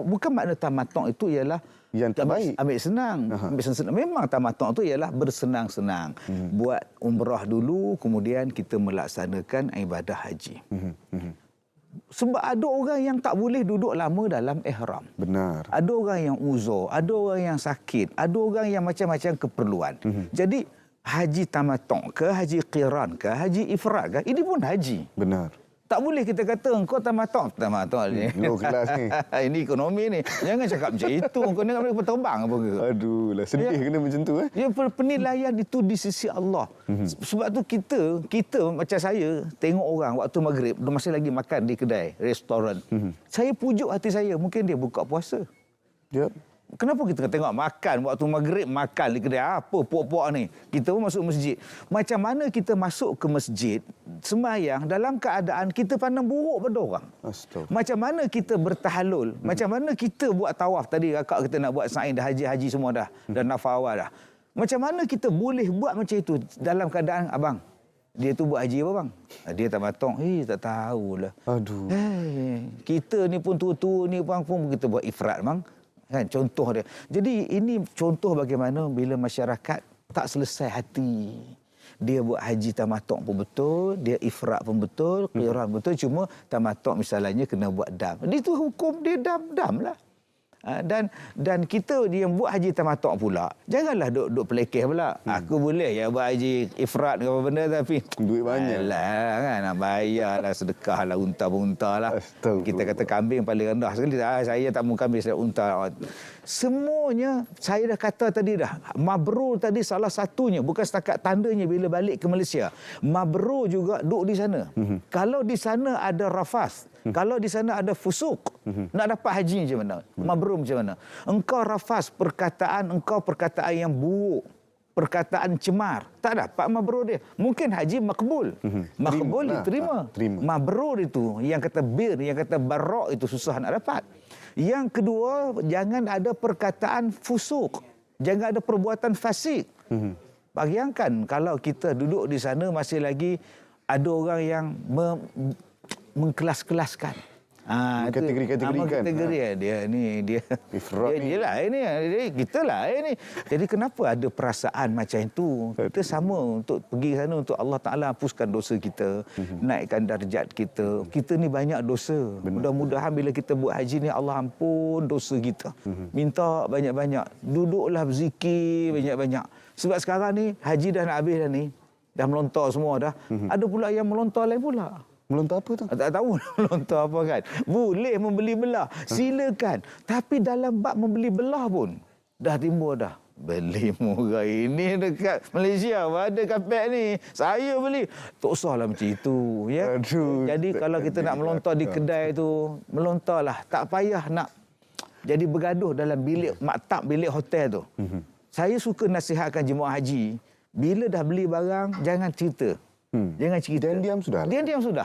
bukan makna tamattu' itu ialah yang terbaik. Ambil senang. Ambil senang. Memang tamattu' itu ialah bersenang-senang. Buat umrah dulu, kemudian kita melaksanakan ibadah haji. Sebab ada orang yang tak boleh duduk lama dalam ihram. Benar. Ada orang yang uzur, ada orang yang sakit, ada orang yang macam-macam keperluan. Jadi haji tamattu' ke, haji qiran ke, haji ifrad ke, ini pun haji. Benar. Tak boleh kita kata engkau tamattu ni. Low kelas ni. Ini ekonomi ni. Jangan cakap macam itu. Engkau ni boleh terbang apa ke? Aduh lah, sedih kena macam tu. Ya, penilaian itu di sisi Allah. Sebab tu kita macam saya tengok orang waktu maghrib, dia masih lagi makan di kedai, restoran. Saya pujuk hati saya, mungkin dia buka puasa. Ya. Kenapa kita tengok makan waktu maghrib, makan di kedai apa puak-puak ni? Kita pun masuk masjid. Macam mana kita masuk ke masjid sembahyang dalam keadaan kita pandang buruk pada orang? Macam mana kita bertahalul? Macam mana kita buat tawaf tadi, kakak kita nak buat sa'i dah, haji semua dah, dan nafar awal dah. Macam mana kita boleh buat macam itu dalam keadaan abang? Dia tu buat haji apa bang? Dia tamattu. Tak tahulah. Aduh. Kita ni pun tua-tua ni bang pun kita buat ifrat bang. Kan contoh dia. Jadi ini contoh bagaimana bila masyarakat tak selesai hati. Dia buat haji tamattu pun betul, dia ifrat pun betul, qiran betul, cuma tamattu misalnya kena buat dam. Itu hukum dia dam lah. Dan kita yang buat haji tamattu pula, janganlah duk pelekeh pula. Aku boleh ya buat haji ifrat ke apa benda, tapi duit banyak lah kan, nak bayarlah, sedekahlah, unta lah. Kita kata kambing paling rendah sekali, saya tak mau kambing, saya unta. Semuanya saya dah kata tadi dah. Mabrur tadi salah satunya, bukan setakat tandanya bila balik ke Malaysia. Mabrur juga duduk di sana. Kalau di sana ada rafas, kalau di sana ada fusuk, nak dapat haji macam mana? Mabrur macam mana? Engkau rafas perkataan yang buruk, perkataan cemar, tak dapat mabrur dia. Mungkin haji makbul. Makbul diterima. Mabrur itu, yang kata bir, yang kata barok itu susah nak dapat. Yang kedua, jangan ada perkataan fusuk. Jangan ada perbuatan fasik. Bayangkan kalau kita duduk di sana masih lagi ada orang yang mengkelas-kelaskan. Kategori-kategorikan. Dia lah ini, kita lah ini. Jadi kenapa ada perasaan macam itu? Kita sama untuk pergi sana untuk Allah Taala hapuskan dosa kita, naikkan darjat kita. Kita ni banyak dosa. Mudah-mudahan bila kita buat haji ni Allah ampun dosa kita. Minta banyak-banyak. Duduklah berzikir banyak-banyak. Sebab sekarang ni haji dah nak habis dah ni. Dah melontar semua dah. Ada pula yang melontar lain pula. Melontar apa tu? Tak tahu melontar apa kan. Boleh membeli belah. Silakan. Tapi dalam bab membeli belah pun dah timbul dah. Beli murah ini dekat Malaysia. Ada kapek ni. Saya beli. Tak usahlah macam itu. Ya? Jadi kalau kita nak melontar di kedai tu, melontarlah. Tak payah nak jadi bergaduh dalam bilik maktab, bilik hotel tu. Saya suka nasihatkan jemaah haji. Bila dah beli barang, jangan cerita. Jangan cerita. Diam sudah. Diam sudah.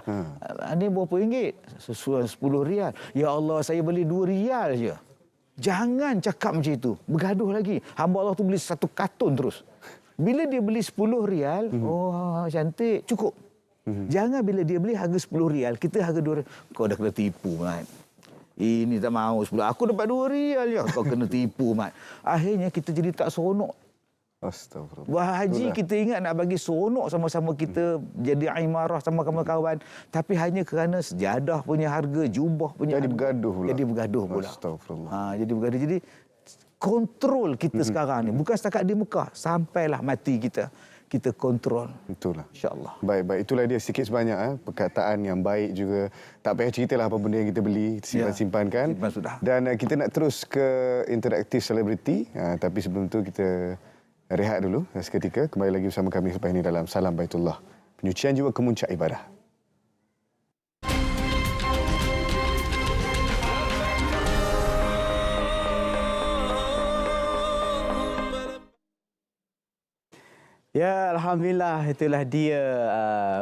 Ini berapa ringgit? Sesuai 10 rial. Ya Allah, saya beli 2 rial je. Jangan cakap macam itu. Bergaduh lagi. Hamba Allah tu beli 1 kartun terus. Bila dia beli 10 rial, oh cantik, cukup. Jangan bila dia beli harga 10 rial, kita harga 2 rial. Kau dah kena tipu, Mat. Ini tak mahu 10. Aku dapat 2 rial je. Kau kena tipu, Mat. Akhirnya kita jadi tak seronok. Astagfirullah. Buat haji kita ingat nak bagi seronok sama-sama kita jadi imarah sama kawan-kawan, tapi hanya kerana sejadah punya harga, jubah punya jadi bergaduh pula. Jadi bergaduh pula. Astagfirullah. Jadi bergaduh. Jadi kontrol kita sekarang ni bukan setakat di Mekah, sampailah mati kita kontrol. Itulah. InsyaAllah. Baik. Itulah dia sikit sebanyak perkataan yang baik juga. Tak payah ceritalah apa benda yang kita beli, simpan-simpankan. Simpan sudah. Dan kita nak terus ke interaktif selebriti, tapi sebelum tu kita rehat dulu seketika. Kembali lagi bersama kami selepas ini dalam Salam Baitullah, penyucian jiwa kemuncak ibadah. Ya, Alhamdulillah, itulah dia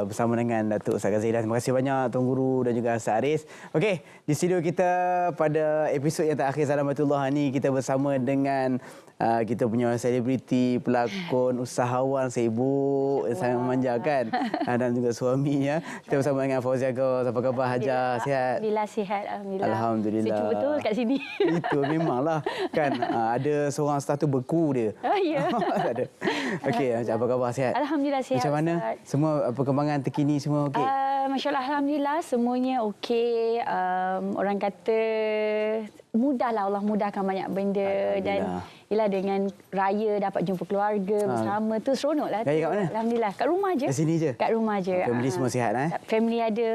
bersama dengan Datuk Ustaz Ghazali. Terima kasih banyak Tuan Guru dan juga Ustaz Aris. Okey, di studio kita pada episod yang terakhir Salam Baitullah ni kita bersama dengan kita punya selebriti, pelakon, usahawan, sibuk, sangat memanjakan dan juga suaminya. Kita bersama dengan Fauzia Ghaus. Apa khabar Hajah? Sihat? Alhamdulillah sihat. Alhamdulillah. Alhamdulillah. Sejuk betul kat sini. Itu memanglah kan ada seorang staff tu beku dia. Oh ya. Tak ada. Okey, apa khabar? Sihat? Alhamdulillah sihat. Macam mana? Ustaz. Semua perkembangan terkini semua okey? Masya-Allah, alhamdulillah semuanya okey. Orang kata mudahlah, Allah mudahkan banyak benda dan Yelah dengan raya dapat jumpa keluarga bersama tu seronoklah. Raya kat mana? Alhamdulillah kat rumah je. Kat sini je. Kat rumah je. Family semua sihat Family ada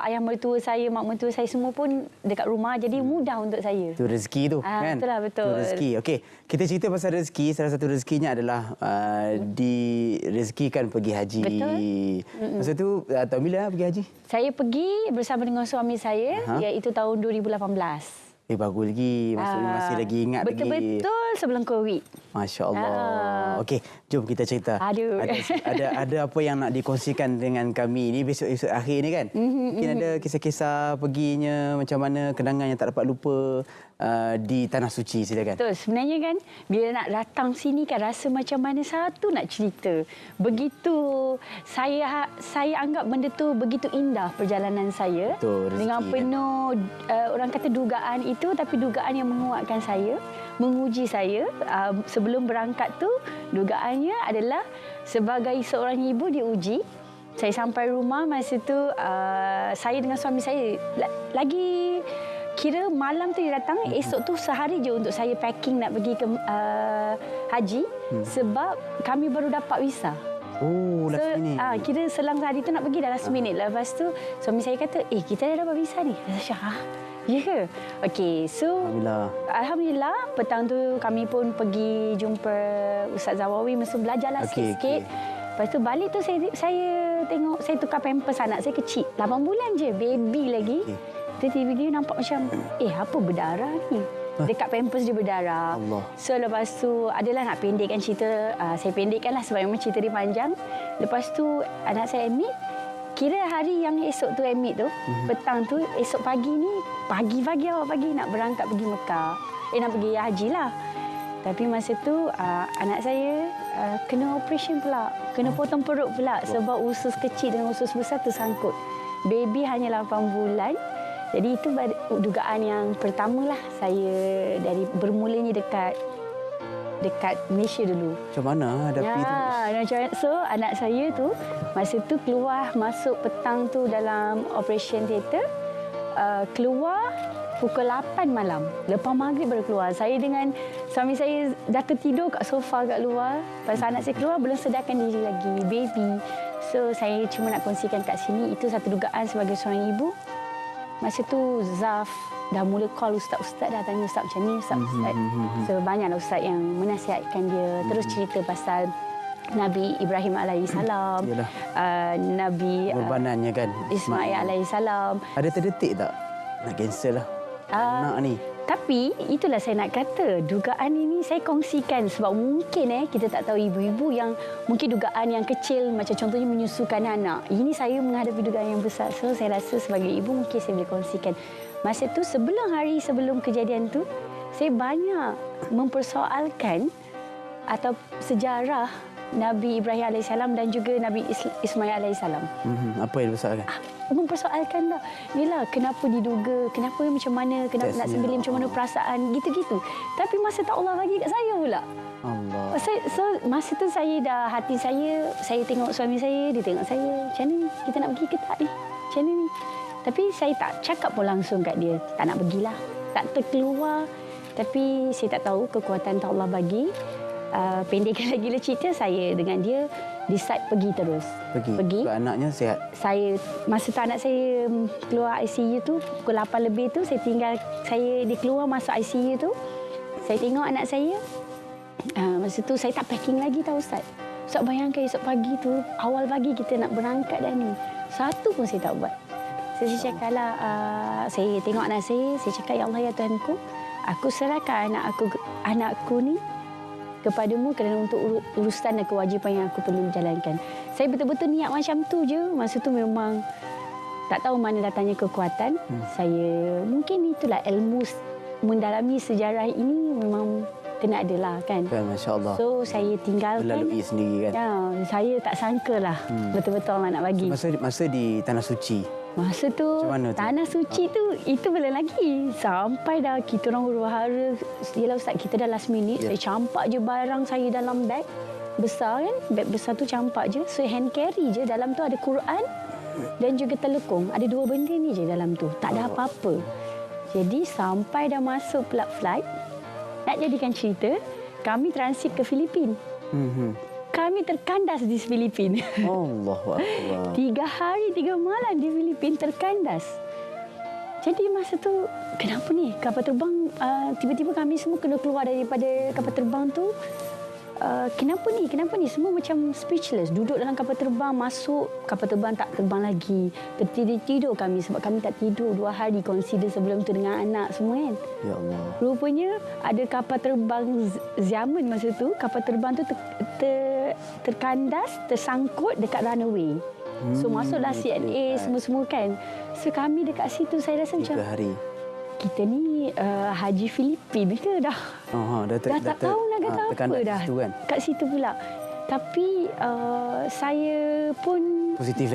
ayah mertua saya, mak mertua saya semua pun dekat rumah, jadi mudah untuk saya. Tu rezeki tu kan. Itulah betul. Tu rezeki. Okey, kita cerita pasal rezeki. Salah satu rezekinya adalah direzekikan pergi haji. Betul. Masa tu tahu bila pergi haji? Saya pergi bersama dengan suami saya iaitu tahun 2018. Bagus lagi. Maksudnya masih lagi ingat lagi. Betul-betul sebelum Covid. Masya Allah. Okey, jom kita cerita. Aduh. Ada apa yang nak dikongsikan dengan kami ni besok-besok akhir ni kan? Mungkin ada kisah-kisah perginya macam mana, kenangan yang tak dapat lupa di Tanah Suci, silakan. Betul. Sebenarnya kan bila nak datang sini kan rasa macam mana satu nak cerita. Begitu saya anggap benda tu begitu indah perjalanan saya. Betul, rezeki, dengan penuh orang kata dugaan itu, tapi dugaan yang menguatkan saya, menguji saya. Sebelum berangkat tu dugaannya adalah sebagai seorang ibu diuji. Saya sampai rumah masa tu saya dengan suami saya lagi kira malam tu dia datang, esok tu sehari je untuk saya packing nak pergi ke haji sebab kami baru dapat visa. Oh, last minute. Kira selang hari tu nak pergi dah last minute. Lepas tu suami saya kata, kita dah dapat visa ni. Saya ya ke? Okey, so Alhamdulillah petang tu kami pun pergi jumpa Ustaz Zawawi, mesti belajarlah sikit-sikit. Lepas tu balik tu saya tengok, saya tukar pampers anak saya kecil. 8 bulan je, baby lagi. Tiba-tiba nampak macam, apa berdarah ni? Dekat pampers dia berdarah. Allah. So lepas tu adalah nak pendekkan cerita. Saya pendekkanlah sebab memang cerita dia panjang. Lepas tu anak saya admit. Kira hari yang esok tu admit tu, petang tu, esok pagi ni, pagi-pagi awal pagi nak berangkat pergi Mekah. Nak pergi haji lah. Tapi masa tu anak saya kena operation pula. Kena potong perut pula sebab usus kecil dengan usus besar tersangkut. Baby hanya 8 bulan. Jadi itu dugaan yang pertamalah saya dari bermulanya dekat Malaysia dulu. Macam mana hadapi tu? So anak saya tu masa tu keluar masuk petang tu dalam operation theater, keluar pukul 8 malam. Lepas maghrib baru keluar. Saya dengan suami saya dah tertidur kat sofa kat luar. Pas anak saya keluar belum sedarkan diri lagi, baby. So saya cuma nak kongsikan kat sini, itu satu dugaan sebagai seorang ibu. Masa tu Zaf dah mula call ustaz-ustaz, dah tanya ustaz macam ni, ustaz. So banyaklah ustaz yang menasihatkan dia. Terus cerita pasal Nabi Ibrahim alaihissalam, Nabi korbanannya kan Ismail alaihissalam. Ada terdetik tak nak cancel lah anak ni? Tapi itulah saya nak kata, dugaan ini saya kongsikan sebab mungkin kita tak tahu ibu-ibu yang mungkin dugaan yang kecil macam contohnya menyusukan anak. Ini saya menghadapi dugaan yang besar. So saya rasa sebagai ibu mungkin saya boleh kongsikan. Masa tu sebelum kejadian tu, saya banyak mempersoalkan atau sejarah Nabi Ibrahim alaihissalam dan juga Nabi Ismail alaihissalam. Apa yang dipersoalkan? Mempersoalkan lah. Yelah, kenapa diduga, kenapa macam mana, kenapa nak sembelih, macam mana perasaan, gitu-gitu. Tapi masa tak Allah bagi kat saya pula. Allah. So masa tu hati saya tengok suami saya, dia tengok saya. Macam mana kita nak pergi ke tak ni? Macam mana ni? Tapi saya tak cakap pun langsung kat dia. Tak nak pergilah. Tak terkeluar. Tapi saya tak tahu kekuatan tak Allah bagi. Pendekkan lagi cerita, saya dengan dia decide pergi terus. Pergi. Anaknya sihat? Saya, masa tu anak saya keluar ICU tu, pukul 8 lebih tu, dia keluar masuk ICU tu. Saya tengok anak saya. Masa tu saya tak packing lagi tau Ustaz. Ustaz bayangkan esok pagi tu, awal pagi kita nak berangkat dah ni. Satu pun saya tak buat. Saya cakap lah, saya tengok anak saya cakap, ya Allah ya Tuhanku, aku serahkan anakku ni kepadamu kerana untuk urusan dan kewajipan yang aku perlu jalankan. Saya betul-betul niat macam tu je. Masa tu memang tak tahu mana datangnya kekuatan. Saya mungkin itulah ilmu mendalami sejarah ini memang kena ada lah kan. Masya Allah. So saya tinggalkan. Melalui sendiri kan. Ya, saya tak sangka lah betul-betul Allah nak bagi. Masa di Tanah Suci. Masa tu Tanah Suci tu itu belum lagi. Sampai dah kita orang huru-hara. Yelah Ustaz, kita dah last minute. Saya campak je barang saya dalam beg besar kan. Beg besar tu campak je. So hand carry je. Dalam tu ada Quran dan juga telekung. Ada 2 benda ni je dalam tu. Tak ada apa-apa. Jadi sampai dah masuk flight. Nak nak jadikan cerita, kami transit ke Filipina. Kami terkandas di Filipina. Allahu Akbar. 3 hari 3 malam di Filipina terkandas. Jadi masa tu, kenapa ni kapal terbang, tiba-tiba kami semua kena keluar daripada kapal terbang tu. Kenapa ni? Semua macam speechless. Duduk dalam kapal terbang, masuk, kapal terbang tak terbang lagi. Tertidur kami sebab kami tak tidur 2 hari consider sebelum tu dengan anak semua kan. Ya Allah. Rupanya ada kapal terbang zaman masa tu, kapal terbang tu terkandas, tersangkut dekat runway. So masuklah CNA semua-semua kan. So kami dekat situ saya rasa 3 macam hari. Kita ni haji Filipina ke dah? Dah tak tahu nak kata apa dah. Kan? Kat situ pula. Tapi saya pun Positif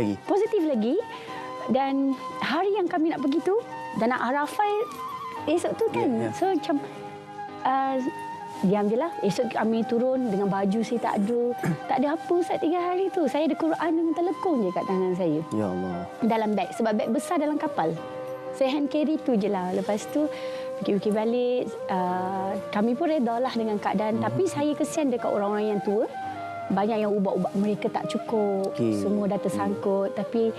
lagi. Dan hari yang kami nak pergi tu dan nak Arafah esok tu kan. Yeah. So macam diam je lah. Esok kami turun dengan baju saya tak ada. Tak ada apa saat 3 hari tu. Saya ada Quran dengan telekong je kat tangan saya. Ya Allah. Dalam beg. Sebab beg besar dalam kapal. Saya hand carry tu je lah. Lepas tu fikir-fikir balik. Kami pun reda lah dengan keadaan. Tapi saya kesian dekat orang-orang yang tua. Banyak yang ubat-ubat mereka tak cukup. Semua dah tersangkut. Tapi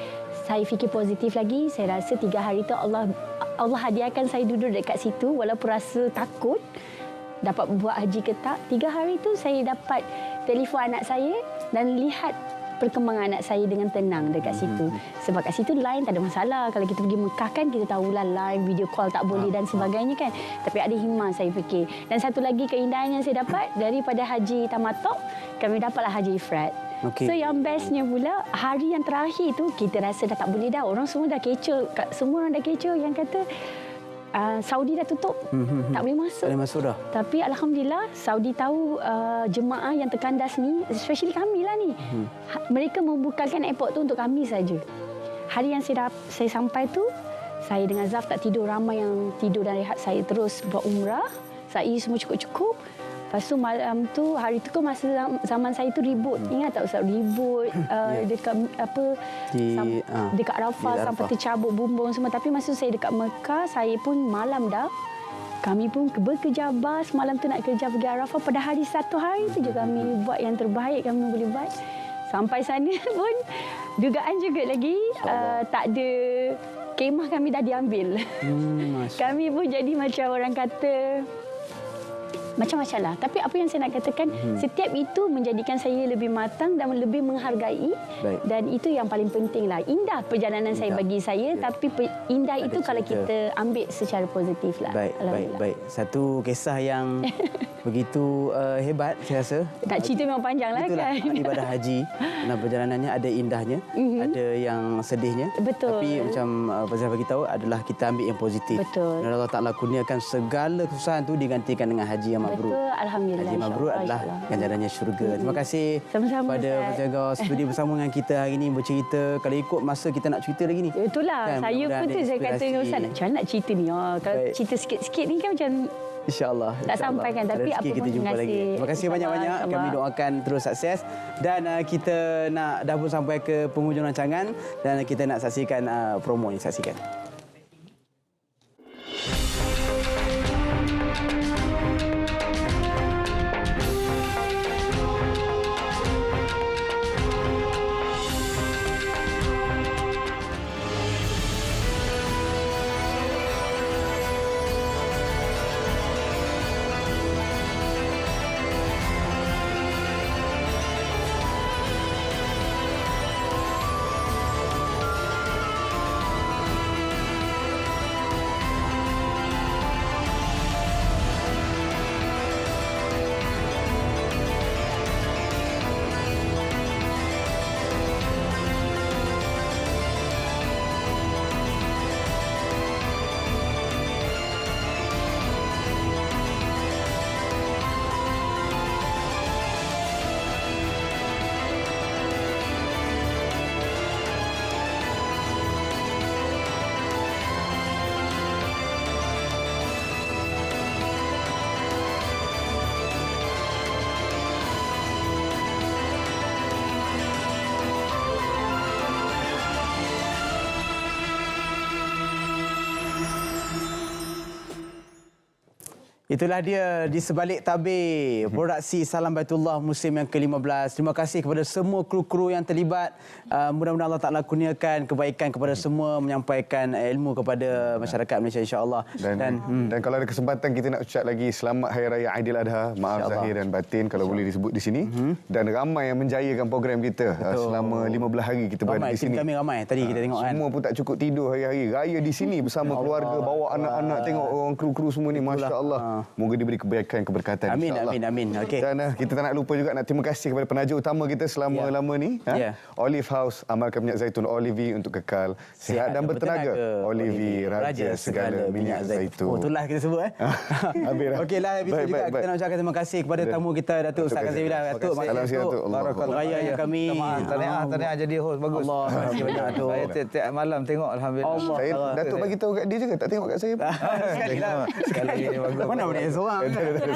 saya fikir positif lagi. Saya rasa 3 hari tu Allah hadiahkan saya duduk dekat situ. Walaupun rasa takut. Dapat buat haji ke tak. 3 hari tu saya dapat telefon anak saya dan lihat perkembangan anak saya dengan tenang dekat situ. Sebab kat situ line tak ada masalah. Kalau kita pergi Mekah kan kita tahulah line, video call tak boleh dan sebagainya kan. Tapi ada himmah saya fikir. Dan satu lagi keindahan yang saya dapat daripada haji tamattu, kami dapatlah haji ifrad. So yang bestnya pula hari yang terakhir tu kita rasa dah tak boleh dah. Orang semua dah kecoh. Semua orang dah kecoh yang kata Saudi dah tutup. Tak boleh masuk. Tak boleh masuk dah. Tapi Alhamdulillah Saudi tahu jemaah yang terkandas ni, especially kami lah ni. Mereka membukakan airport tu untuk kami saja. Hari yang saya sampai tu, saya dengan Zaf tak tidur. Ramai yang tidur dan rehat. Saya terus buat umrah. Saya semua cukup-cukup. Lepas tu malam tu, hari tu kan masa zaman saya tu ribut. Ingat tak Ustaz? Ribut dekat dekat Arafah sampai tercabut bumbung semua. Tapi masa saya dekat Mekah, saya pun malam dah. Kami pun berkejabar semalam tu nak kerja pergi Arafah. Pada hari satu hari tu je kami buat yang terbaik kami boleh buat. Sampai sana pun dugaan juga lagi tak ada kemah kami dah diambil. Kami pun jadi macam orang kata macam-macam lah. Tapi apa yang saya nak katakan, setiap itu menjadikan saya lebih matang dan lebih menghargai. Dan itu yang paling penting lah. Indah perjalanan saya bagi saya, tapi indah itu kalau kita ambil secara positif lah. Baik. Satu kisah yang begitu hebat saya rasa. Tak cerita memang panjang lah kan. Ibadah haji. Dan perjalanannya ada indahnya, ada yang sedihnya. Betul. Tapi macam Fazal bagi tahu adalah kita ambil yang positif. Betul. Dan Allah Ta'ala kurniakan segala kesusahan itu digantikan dengan haji yang mabrur. Betul, Alhamdulillah. Haji mabrur adalah ganjarannya syurga. Terima kasih sama-sama pada penjaga studi bersama dengan kita hari ini bercerita. Kalau ikut masa kita nak cerita lagi ni. Itulah, kan, saya pun tu saya kata dengan Ustaz, macam mana nak cerita ni? Kalau cerita sikit-sikit ni kan macam InsyaAllah. Tak sampaikan. Tapi apa pun terima kasih. Terima kasih banyak-banyak. Kami doakan terus sukses. Dan kita nak dah pun sampai ke penghujung rancangan. Dan kita nak saksikan promo ni. Saksikan. Itulah dia di sebalik tabir produksi Salam Baitullah musim yang ke-15. Terima kasih kepada semua kru-kru yang terlibat. Mudah-mudahan Allah Ta'ala kurniakan kebaikan kepada semua, menyampaikan ilmu kepada masyarakat Malaysia insya-Allah. Dan kalau ada kesempatan kita nak ucap lagi selamat Hari Raya Aidiladha. Maaf zahir dan batin kalau boleh disebut di sini. Dan ramai yang menjayakan program kita selama 15 hari kita berada di sini. Kami ramai tadi kita tengok kan. Semua pun tak cukup tidur hari-hari. Raya di sini bersama keluarga, bawa anak-anak, tengok orang kru-kru semua ni, masya-Allah. Moga diberi kebaikan, keberkatan insya-Allah. Amin. Okey. Dan kita tak nak lupa juga nak terima kasih kepada penaja utama kita selama-lama ni, Olive House, amalkan minyak zaitun Olive untuk kekal sihat dan bertenaga. Olive, raja segala minyak zaitun. Itulah kita sebut Okeylah, episod juga kita nak ucapkan terima kasih kepada tamu kita Datuk Ustaz Kaziwila. Datuk, salam sihat Datuk. Barakallahu raya kami. Tahniah jadi host bagus. Allah, terima kasih banyak Datuk. Saya tiap malam tengok alhamdulillah. Saya Datuk bagi tahu kat dia juga tak tengok kat saya. Sekali lagi bagus. Mana boleh seorang.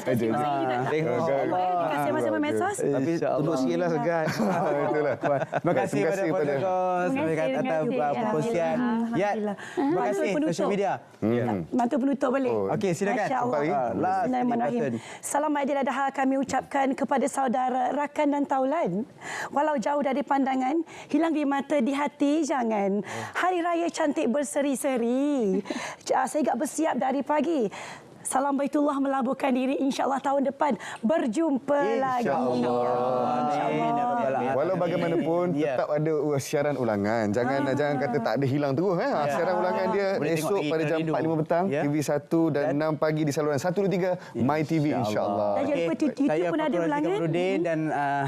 Tengok. Terima kasih sama medsos. Tapi tunduk sikitlah segan. Itulah. Terima kasih kepada podcast atas perkongsian. Ya. Terima kasih social media. Bantu penutup balik. Okey, silakan. Bismillahirrahmanirrahim. Salam Aidiladha kami ucapkan kepada saudara, rakan dan taulan. Walau jauh dari pandangan, hilang di mata, di hati jangan. Hari Raya cantik berseri-seri. Saya agak bersiap dari pagi. Salam Baitullah melabuhkan diri, insya-Allah tahun depan berjumpa lagi. InsyaAllah. Walau bagaimanapun tetap ada siaran ulangan. Jangan kata tak ada hilang terus. Siaran ulangan dia esok pada jam 4.05 petang, TV1 dan 6 pagi di saluran 123 My TV insya-Allah. Dan jangan lupa YouTube pun ada ulangan. Dan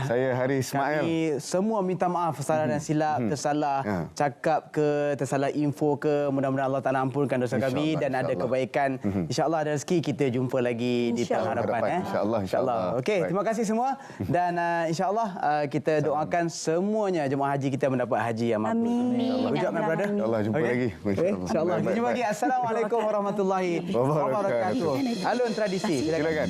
saya Haris Ismail. Kami semua minta maaf salah dan silap, tersalah cakap ke, tersalah info ke. Mudah-mudahan Allah Taala ampunkan dosa kami dan ada kebaikan. Insya-Allah ada kita jumpa lagi di tahun harapan. InsyaAllah. Okey, terima kasih semua. Dan insya-Allah kita doakan semuanya jemaah haji kita mendapat haji yang mabrur. Amin. Ucapkan brother. InsyaAllah jumpa lagi. InsyaAllah. Kita jumpa lagi. Assalamualaikum warahmatullahi wabarakatuh. Alun tradisi. Silakan.